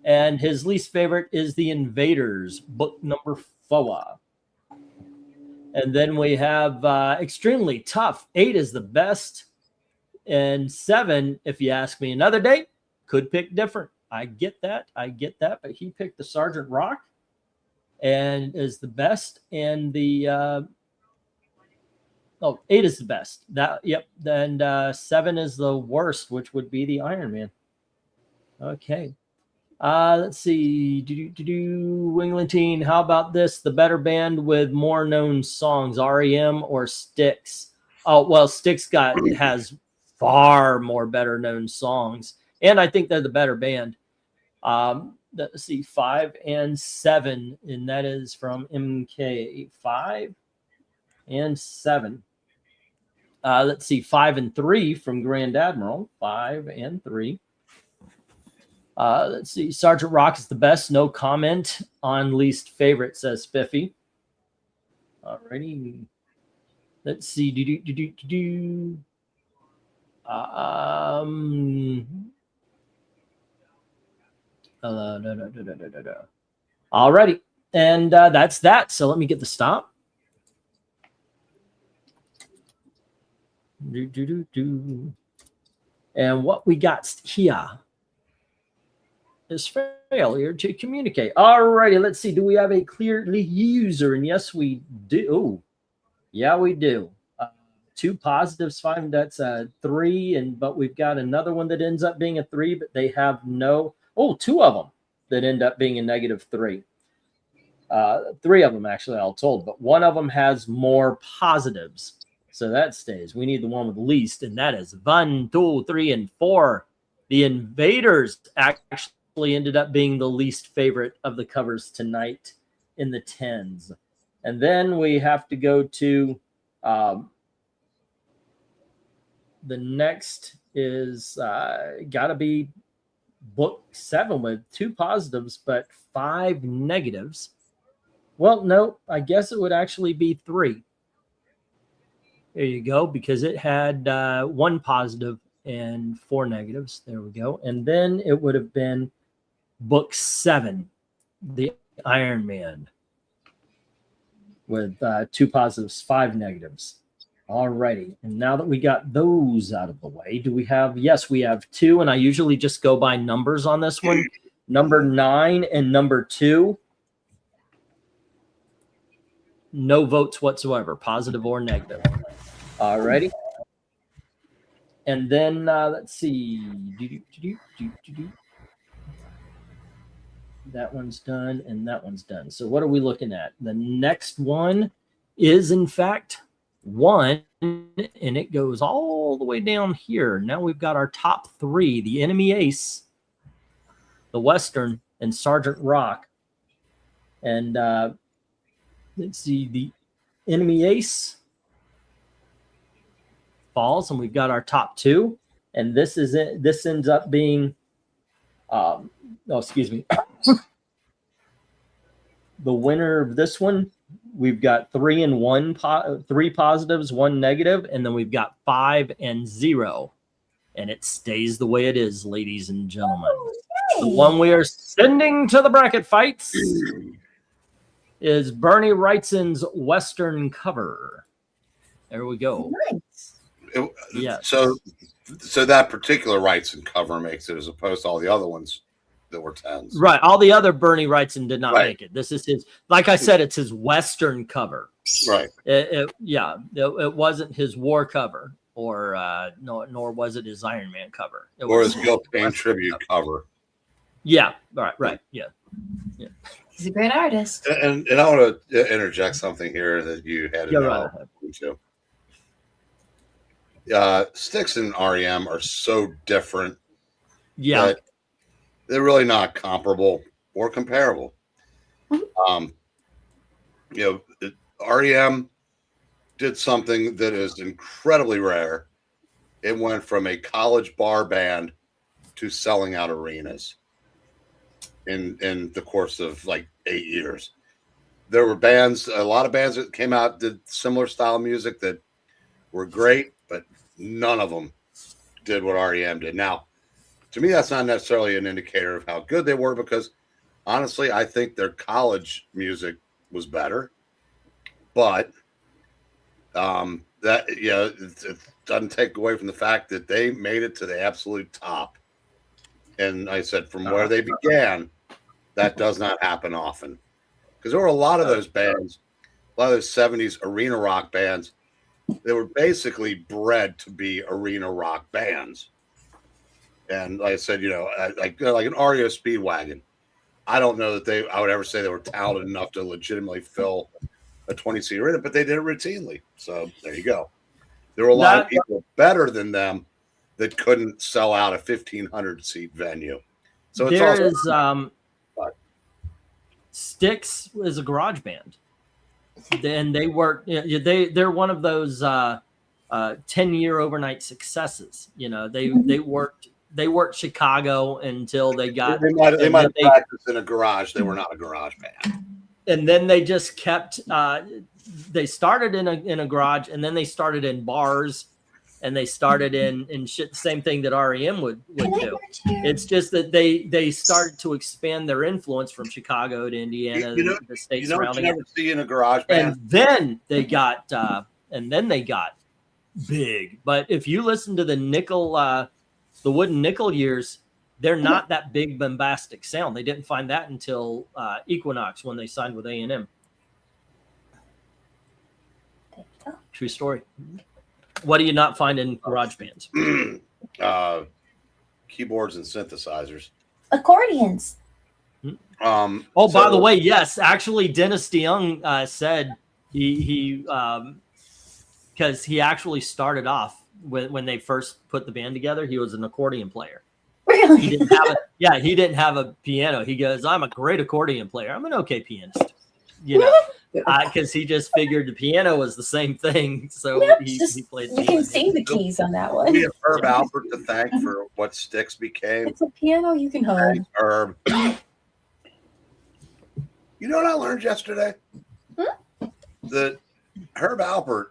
A: And his least favorite is The Invaders, book number 4. And then we have extremely tough. 8 is the best. And 7, if you ask me another day, could pick different. I get that. But he picked the Sergeant Rock and is the best. And the 8 is the best. Yep. And 7 is the worst, which would be the Iron Man. Okay. Let's see. Winglantine, how about this? The better band with more known songs, REM or Styx? Oh well, Styx has far more better known songs, and I think they're the better band. Let's see, 5 and 7, and that is from MK. 5 and 7. Let's see, 5 and 3 from Grand Admiral. 5 and 3. Let's see, Sergeant Rock is the best. No comment on least favorite, says Spiffy. Alrighty. Let's see. Alrighty. And that's that. So let me get the stop. And what we got here is failure to communicate. Alrighty, let's see. Do we have a clearly user? And yes, we do. Ooh, yeah, we do. 2 positives, 5. That's 3. But we've got another one that ends up being a 3, but they have no. Oh, 2 of them that end up being a -3. 3 of them actually, all told, but one of them has more positives. So that stays. We need the one with the least, and that is 1, 2, 3, and 4. The Invaders actually ended up being the least favorite of the covers tonight in the 10s. And then we have to go to the next is got to be book 7 with 2 positives, but 5 negatives. Well, no, I guess it would actually be 3. There you go, because it had 1 positive and 4 negatives. There we go. And then it would have been book 7, the Iron Man, with 2 positives, 5 negatives. All righty. And now that we got those out of the way, do we have? Yes, we have 2. And I usually just go by numbers on this one. Number 9 and number 2. No votes whatsoever, positive or negative. All righty. And then let's see. That one's done and that one's done. So what are we looking at? The next one is, in fact, 1, and it goes all the way down here. Now we've got our top 3, the Enemy Ace, the Western, and Sergeant Rock. And let's see, the Enemy Ace falls, and we've got our top 2. And this is it. This ends up being, excuse me. The winner of this one, we've got 3 and 1, 3 positives, 1 negative, and then we've got 5 and 0. And it stays the way it is, ladies and gentlemen. The one we are sending to the bracket fights is Bernie Wrightson's Western cover. There we go.
D: Nice.
A: Yes.
B: So that particular Wrightson cover makes it, as opposed to all the other ones that were 10s.
A: Right. All the other Bernie Wrightson did not
B: Right.
A: make it. This is his, like I said, it's his Western cover.
B: Right.
A: It wasn't his war cover, or nor was it his Iron Man cover. It
B: Or
A: was
B: his Gil Kane tribute cover.
A: Yeah. Right. Yeah.
D: He's a great artist.
B: And I want to interject something here that you had
A: Go
B: to
A: right
B: know. Styx and REM are so different.
A: Yeah.
B: That they're really not comparable or comparable. REM did something that is incredibly rare. It went from a college bar band to selling out arenas in the course of like 8 years. There were a lot of bands that came out, did similar style music that were great, but none of them did what REM did. Now, to me, that's not necessarily an indicator of how good they were, because honestly, I think their college music was better. But it doesn't take away from the fact that they made it to the absolute top. And like I said, from where they began, that does not happen often. Because there were a lot of those bands, a lot of those 70s arena rock bands, they were basically bred to be arena rock bands. And like I said, like an REO Speedwagon, I don't know that I would ever say they were talented enough to legitimately fill a 20-seat arena, but they did it routinely. So there you go. There were a lot of
A: That-
B: people better than them that couldn't sell out a 1,500 seat venue. So it's
A: there
B: also
A: is Styx is a garage band. And they work. They're one of those 10-year overnight successes. You know, they worked Chicago until they got.
B: they might
A: and
B: have
A: then
B: practiced in a garage. They were not a garage band.
A: and then they just kept. They started in a garage, and then they started in bars, and they started in shit. The same thing that REM would do. It's just that they started to expand their influence from Chicago to Indiana,
B: You know-
A: the states
B: You know what you
A: surrounding it.
B: never see in a garage band?
A: And then they got big. But if you listen to the Wooden Nickel years, they're not that big bombastic sound. They didn't find that until Equinox when they signed with A&M. True story. What do you not find in garage bands?
B: Keyboards and synthesizers.
D: Accordions.
A: Oh, by the way, yes, actually, Dennis DeYoung said he because he actually started off when they first put the band together. He was an accordion player.
D: Really?
A: He didn't have a piano. He goes, "I'm a great accordion player. I'm an okay pianist." You know, because he just figured the piano was the same thing. So
D: Yep,
A: he played.
D: You can see the keys on that one.
B: We have Herb Alpert to thank for what Styx became.
D: It's a piano you can hum.
B: Thanks, Herb. You know what I learned yesterday? That Herb Alpert.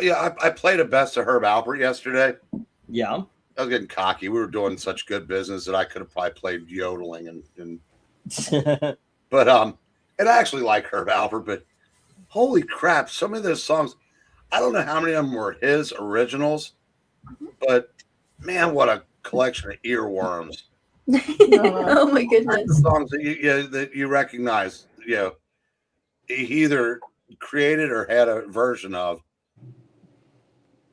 B: Yeah, I played a best of Herb Alpert yesterday.
A: Yeah.
B: I was getting cocky. We were doing such good business that I could have probably played yodeling but and I actually like Herb Alpert, but holy crap, some of those songs, I don't know how many of them were his originals, but man, what a collection of earworms.
D: Oh my goodness.
B: Songs that you recognize, he either created or had a version of.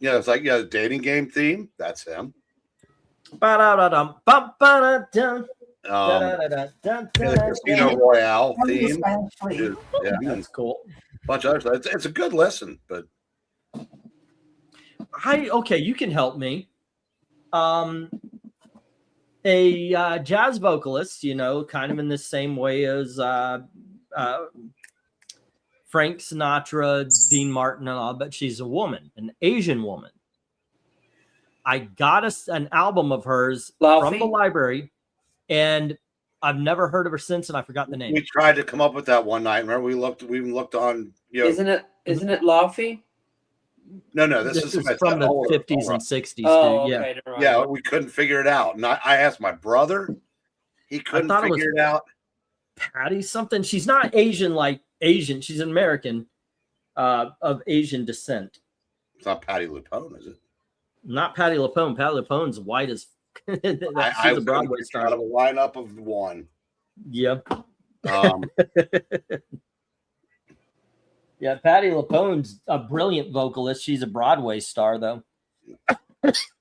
B: It's like the dating game theme. That's him.
A: Ba-da-da-dum, ba-ba-da-dum,
B: The
A: da-da-da-da-da-da.
B: Casino Royale theme. Yeah,
A: That's cool.
B: a bunch of other stuff. It's a good listen, but
A: Okay, you can help me. A jazz vocalist, kind of in the same way as Frank Sinatra, Dean Martin, and all, but she's a woman, an Asian woman. I got an album of hers from the library, and I've never heard of her since, and I forgot the name.
B: we tried to come up with that one night. Remember, we even looked on.
C: Isn't it Laufey?
B: No, this is
A: from the
B: older
A: 50s
B: era.
A: and 60s.
C: Oh,
A: dude. Yeah.
C: okay. never mind.
B: Yeah, we couldn't figure it out. And I asked my brother. He couldn't
A: thought it was-
B: figure it out.
A: Patty something. She's not Asian like Asian. She's an American of Asian descent.
B: It's not Patti LuPone, is it?
A: Not Patti LuPone. Patti LuPone's white as she's
B: I
A: a Broadway
B: out of
A: star.
B: a lineup of one.
A: Yeah.
B: Um,
A: Yeah, Patti LuPone's a brilliant vocalist. She's a Broadway star, though.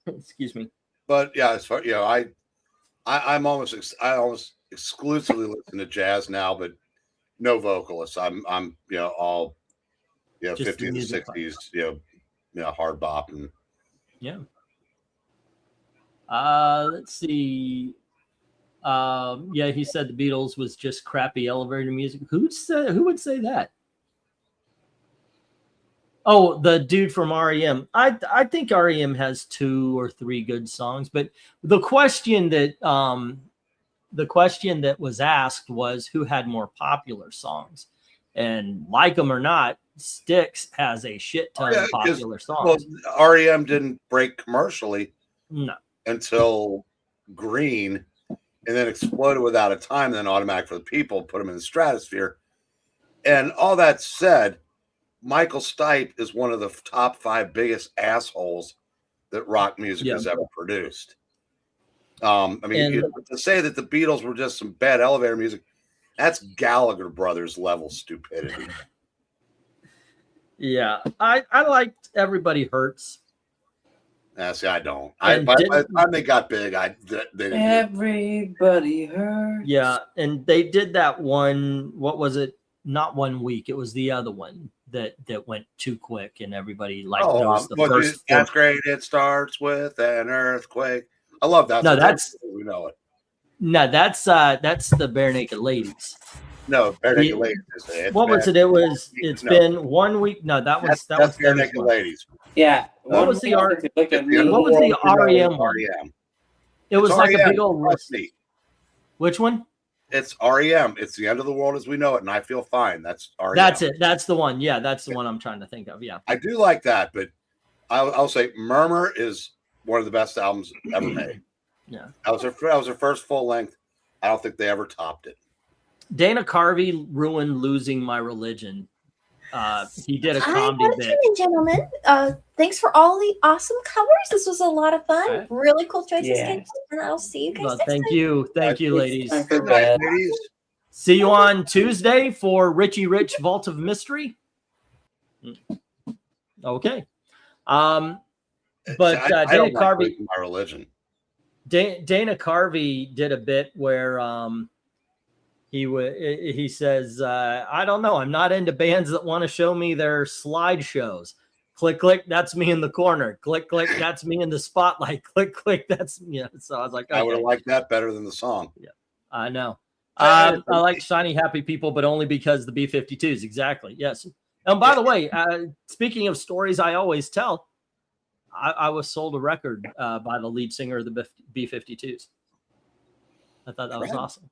A: Excuse me.
B: but yeah, as far I almost exclusively listen to jazz now, but no vocalists. I'm all
A: Just the
B: 50s and
A: music
B: 60s, hard bop and
A: Yeah. Let's see. Yeah, he said the Beatles was just crappy elevator music. Who would say that? Oh, the dude from REM. I think REM has 2 or 3 good songs, but the question that was asked was who had more popular songs, and like them or not, Styx has a shit ton of popular songs.
B: Well, REM didn't break commercially
A: No.
B: until Green, and then exploded without a time. And then Automatic for the People put them in the stratosphere. And all that said, Michael Stipe is one of the top 5 biggest assholes that rock music has ever produced. To say that the Beatles were just some bad elevator music, that's Gallagher Brothers level stupidity.
A: Yeah, I liked Everybody Hurts.
B: See, I don't. By the time they got big, they didn't.
C: Everybody hurts.
A: Yeah, and they did that one. What was it? Not 1 week. It was the other one. that went too quick, and everybody like
B: Oh,
A: knows the
B: but
A: first.
B: that's great. It starts with an earthquake. I love that.
A: No,
B: So
A: that's
B: we know it.
A: no, that's the Bare Naked Ladies.
B: No, Bare Naked
A: The-
B: Ladies.
A: What was it? It's been 1 week. No, that was
B: that's Bare
A: Dennis
B: Naked
A: one.
B: Ladies.
C: Yeah.
A: What was the art?
C: Look at
B: The end of
C: me.
A: What was
B: world,
A: the
B: you know,
A: REM one?
B: REM.
A: It was
B: It's
A: like a
B: REM,
A: big old
B: trust
A: list.
B: me.
A: Which one?
B: It's REM. It's the end of the world as we know it, and I feel fine. That's REM.
A: That's it. That's the one. Yeah, that's the one I'm trying to think of. Yeah.
B: I do like that, but I'll say Murmur is one of the best albums ever made.
A: Yeah.
B: That was her first full length. I don't think they ever topped it.
A: Dana Carvey ruined Losing My Religion. He did a
D: Hi,
A: comedy bit.
D: ladies and gentlemen. Thanks for all the awesome covers. This was a lot of fun.
A: Okay.
D: Really cool choices,
C: Yes.
D: kids. And I'll see you guys
A: Well,
D: next
A: thank
D: time.
A: you. Thank you, ladies.
C: Time for
B: Good night,
C: bed.
B: ladies.
A: See you on Tuesday for Richie Rich Vault of Mystery. Okay. But
B: I
A: Dana
B: don't like
A: Carvey,
B: Losing My Religion.
A: Dana Carvey did a bit where he says, I don't know, I'm not into bands that want to show me their slideshows. Click, click, that's me in the corner. Click, click, that's me in the spotlight. Click, click, that's me. So I was like, okay.
B: I would have liked that better than the song.
A: I know.
B: I
A: I like Shiny Happy People, but only because the B-52s. Exactly. Yes. And by the way, speaking of stories I always tell, I was sold a record by the lead singer of the B-52s. I thought that was
B: Fred?
A: awesome.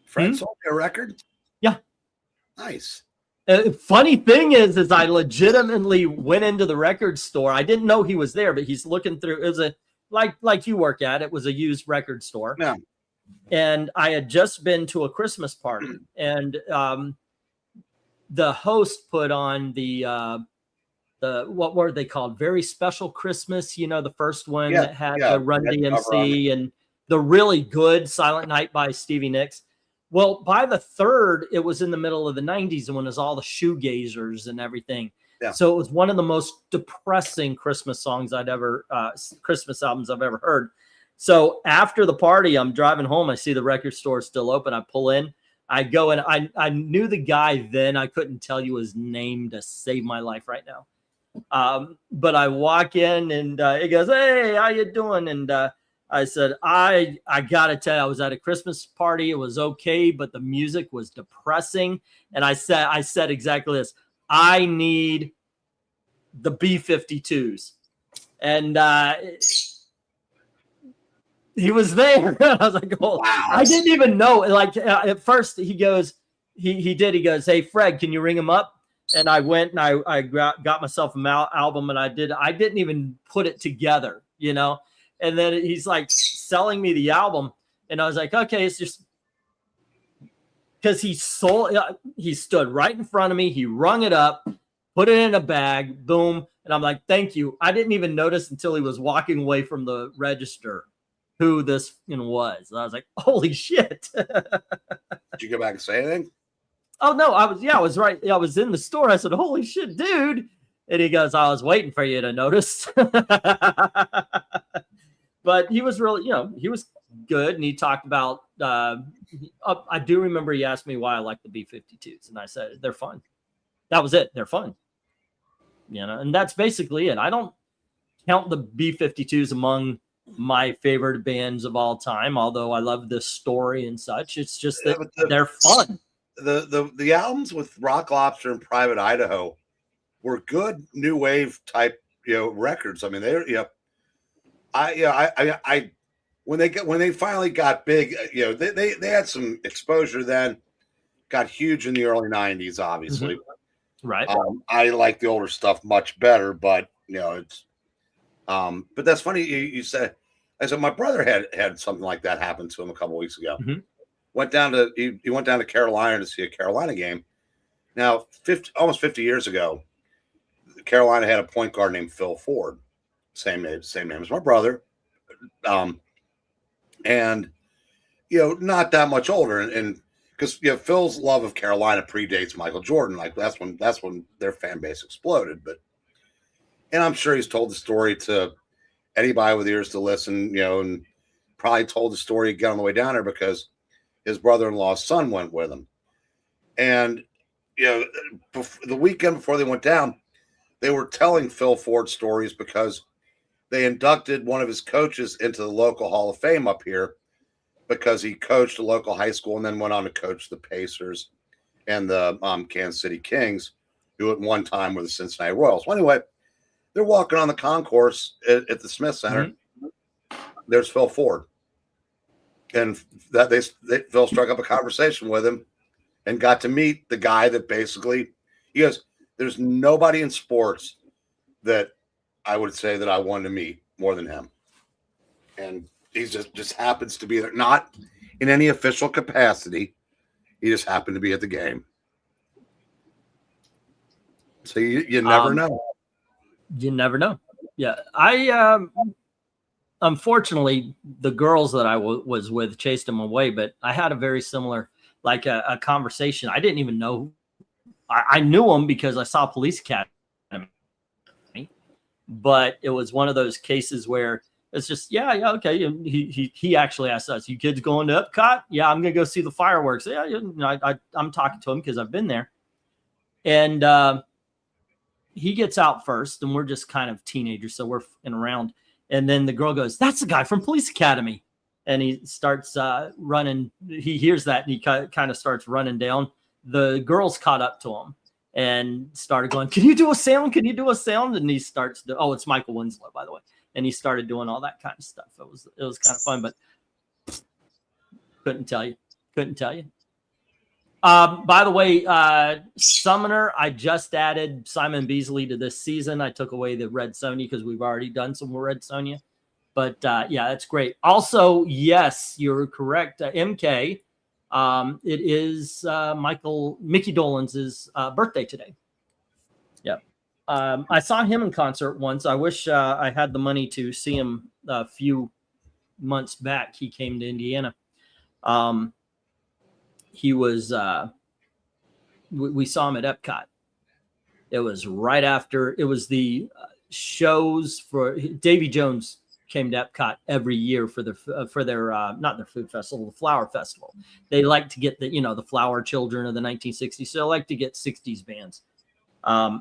B: Fred sold you a record?
A: Yeah.
B: Nice.
A: Funny thing is I legitimately went into the record store. I didn't know he was there, but he's looking through. It was a like you work at. It was a used record store.
B: Yeah.
A: And I had just been to a Christmas party, and the host put on the what were they called? Very Special Christmas. You know, the first one that had the Run DMC and the really good Silent Night by Stevie Nicks. Well, by the third, it was in the middle of the 90s, and when it was all the shoegazers and everything.
B: Yeah.
A: So it was one of the most depressing Christmas songs Christmas albums I've ever heard. So after the party, I'm driving home. I see the record store still open. I pull in. I go in. I knew the guy then. I couldn't tell you his name to save my life right now. But I walk in, and he goes, "Hey, how you doing?" And I said, I got to tell you, I was at a Christmas party. It was okay, but the music was depressing. And I said exactly this. I need the B-52s. And he was there. I was like, oh, wow. I didn't even know. Like at first he goes, he goes, "Hey, Fred, can you ring him up?" And I went and I got myself an album, and I didn't even put it together, you know? And then he's like selling me the album, and I was like, okay, it's just because he stood right in front of me. He rung it up, put it in a bag, boom. And I'm like, thank you. I didn't even notice until he was walking away from the register who this was. And I was like, holy shit.
B: Did you go back and say anything?
A: Oh no, I was right. I was in the store. I said, holy shit, dude. And he goes, I was waiting for you to notice. But he was really, he was good. And he talked about, I do remember he asked me why I like the B-52s. And I said, they're fun. That was it. They're fun. And that's basically it. I don't count the B-52s among my favorite bands of all time, although I love the story and such. It's just that they're fun.
B: The albums with Rock Lobster and Private Idaho were good new wave type, records. I mean, they're, I when they finally got big, they had some exposure then, got huge in the early 90s, obviously.
A: Mm-hmm. Right.
B: I like the older stuff much better, but it's but that's funny you said. I said my brother had something like that happen to him a couple weeks ago.
A: Mm-hmm.
B: He went down to Carolina to see a Carolina game. Now, almost 50 years ago, Carolina had a point guard named Phil Ford. Same name as my brother, and not that much older, and because Phil's love of Carolina predates Michael Jordan. Like that's when their fan base exploded. And I'm sure he's told the story to anybody with ears to listen, and probably told the story again on the way down there because his brother-in-law's son went with him, and the weekend before they went down, they were telling Phil Ford stories because they inducted one of his coaches into the local Hall of Fame up here because he coached a local high school and then went on to coach the Pacers and the Kansas City Kings, who at one time were the Cincinnati Royals. Well, anyway, they're walking on the concourse at the Smith Center. Mm-hmm. There's Phil Ford. And that Phil struck up a conversation with him and got to meet the guy that basically, he goes, there's nobody in sports that I would say that I wanted to meet more than him. And he just happens to be there, not in any official capacity. He just happened to be at the game. So you never know.
A: You never know. Yeah. I unfortunately, the girls that I was with chased him away, but I had a very similar, like a conversation. I didn't even know. I knew him because I saw Police Academy, but it was one of those cases where it's just, yeah, okay. And he actually asked us, "You kids going to Epcot?" "Yeah, I'm gonna go see the fireworks." "Yeah, I'm talking to him because I've been there, and he gets out first, and we're just kind of teenagers, so we're in around. And then the girl goes, "That's the guy from Police Academy," and he starts running. He hears that, and he kind of starts running down. The girls caught up to him and started going, "Can you do a sound? Can you do a sound?" And he starts to, "Oh, it's Michael Winslow, by the way." And he started doing all that kind of stuff. It was kind of fun, but couldn't tell you. By the way, Summoner, I just added Simon Beasley to this season. I took away the Red Sonja because we've already done some Red Sonja. But yeah, that's great. Also, yes, you're correct. MK, it is Mickey Dolenz' birthday today. Yep. I saw him in concert once. I wish I had the money to see him a few months back. He came to Indiana. He was, we saw him at Epcot. It was right after, it was the shows for, Davy Jones came to Epcot every year for their not their food festival, the flower festival. They like to get the flower children of the 1960s. So they like to get 60s bands.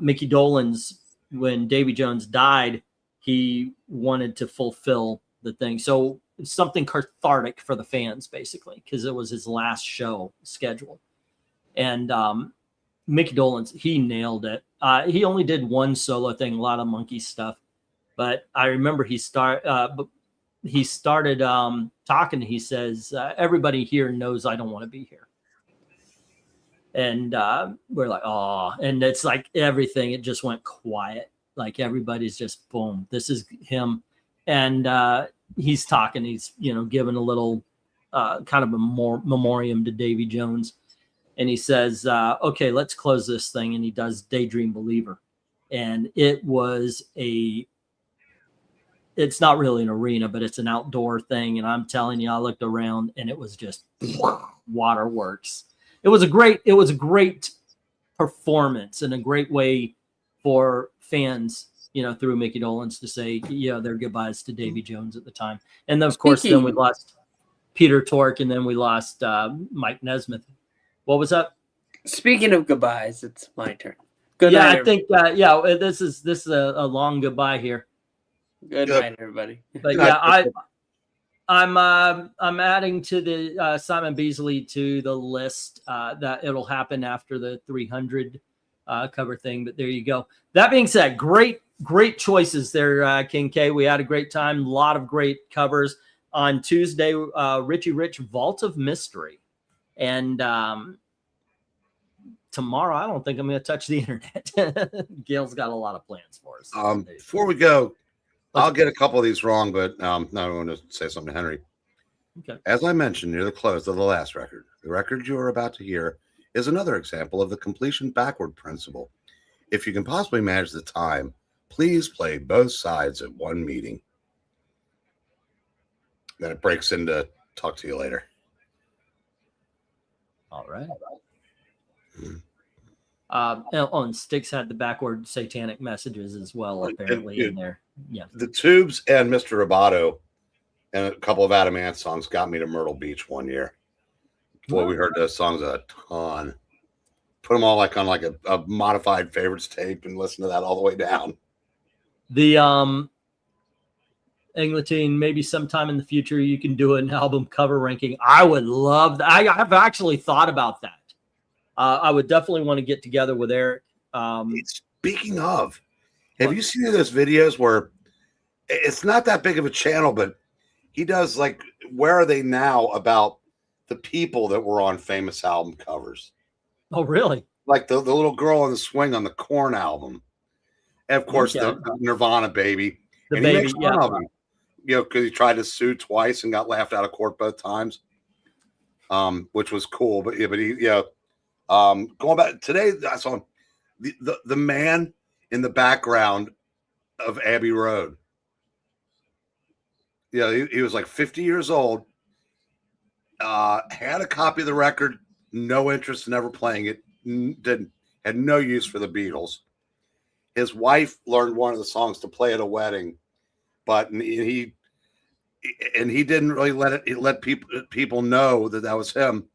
A: Mickey Dolenz, when Davy Jones died, he wanted to fulfill the thing. So something cathartic for the fans, basically, because it was his last show scheduled. And Mickey Dolenz, he nailed it. He only did one solo thing, a lot of monkey stuff. But I remember he started talking. He says, "Everybody here knows I don't want to be here." And we're like, "Oh," and it's like everything. It just went quiet. Like everybody's just boom. This is him, and he's talking. He's giving a little kind of a memoriam to Davy Jones, and he says, "Okay, let's close this thing." And he does "Daydream Believer," and it was it's not really an arena, but it's an outdoor thing. And I'm telling you, I looked around and it was just waterworks. It was a great performance and a great way for fans, through Mickey Dolenz to say, their goodbyes to Davy Jones at the time. And then, of course, then we lost Peter Tork, and then we lost Mike Nesmith. What was that?
C: Speaking of goodbyes, it's my turn. Good
A: night,
C: night.
A: I think, this is a long goodbye here.
C: Good night, everybody.
A: But yeah, I'm adding to the Simon Beasley to the list that it'll happen after the 300 cover thing. But there you go. That being said, great choices there, King K. We had a great time. A lot of great covers on Tuesday. Richie Rich, Vault of Mystery, and tomorrow I don't think I'm going to touch the internet. Gail's got a lot of plans for us.
B: Before we go, I'll get a couple of these wrong, but now I want to say something to Henry.
A: Okay.
B: As I mentioned near the close of the last record, the record you are about to hear is another example of the completion backward principle. If you can possibly manage the time, please play both sides at one meeting. Then it breaks into talk to you later.
A: All right. And Styx had the backward satanic messages as well, apparently, in there. Yeah.
B: The Tubes and Mr. Roboto and a couple of Adam Ant songs got me to Myrtle Beach one year. Boy, we heard those songs a ton. put them all like on like a modified favorites tape and listen to that all the way down.
A: The Eglantine, maybe sometime in the future you can do an album cover ranking. I would love that. I've actually thought about that. I would definitely want to get together with Eric.
B: Speaking of, have you seen those videos where it's not that big of a channel, but he does like Where Are They Now about the people that were on famous album covers?
A: Oh, really?
B: Like the little girl on the swing on the Korn album. And of course, the Nirvana baby.
A: The
B: and
A: baby,
B: he makes fun of him, you know, because he tried to sue twice and got laughed out of court both times, which was cool. But going back today, I saw the man in the background of Abbey Road. Yeah, he was like 50 years old, had a copy of the record, no interest in ever playing it, had no use for the Beatles. His wife learned one of the songs to play at a wedding, but he didn't really let people know that was him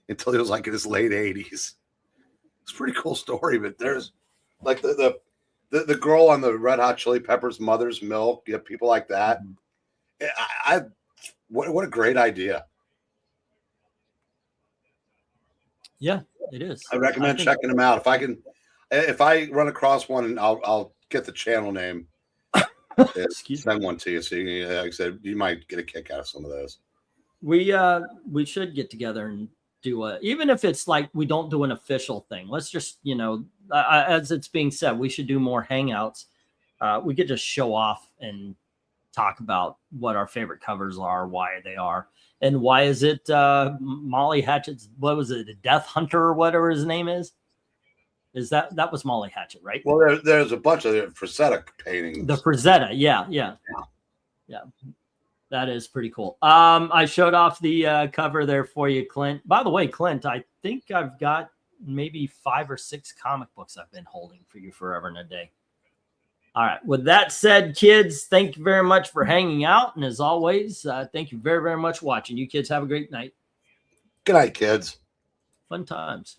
B: until he was like in his late 80s. It's a pretty cool story, but there's like the girl on the Red Hot Chili Peppers Mother's Milk, you have people like that. What a great idea.
A: Yeah, it is.
B: I recommend checking them out. If I run across one, and I'll get the channel name. Send one to you. So like I said, you might get a kick out of some of those.
A: We should get together and do even if it's like we don't do an official thing. Let's just, as it's being said, we should do more hangouts. We could just show off and talk about what our favorite covers are, why they are, and why is it Molly Hatchett's, what was it, the Death Hunter or whatever his name is that was Molly Hatchett, right?
B: Well, there's a bunch of Frazetta paintings. The
A: Frazetta, yeah. That is pretty cool. I showed off the cover there for you, Clint. By the way, Clint, I think I've got maybe 5 or 6 comic books I've been holding for you forever and a day. All right. With that said, kids, thank you very much for hanging out. And as always, thank you very, very much for watching. You kids have a great night.
B: Good night, kids.
A: Fun times.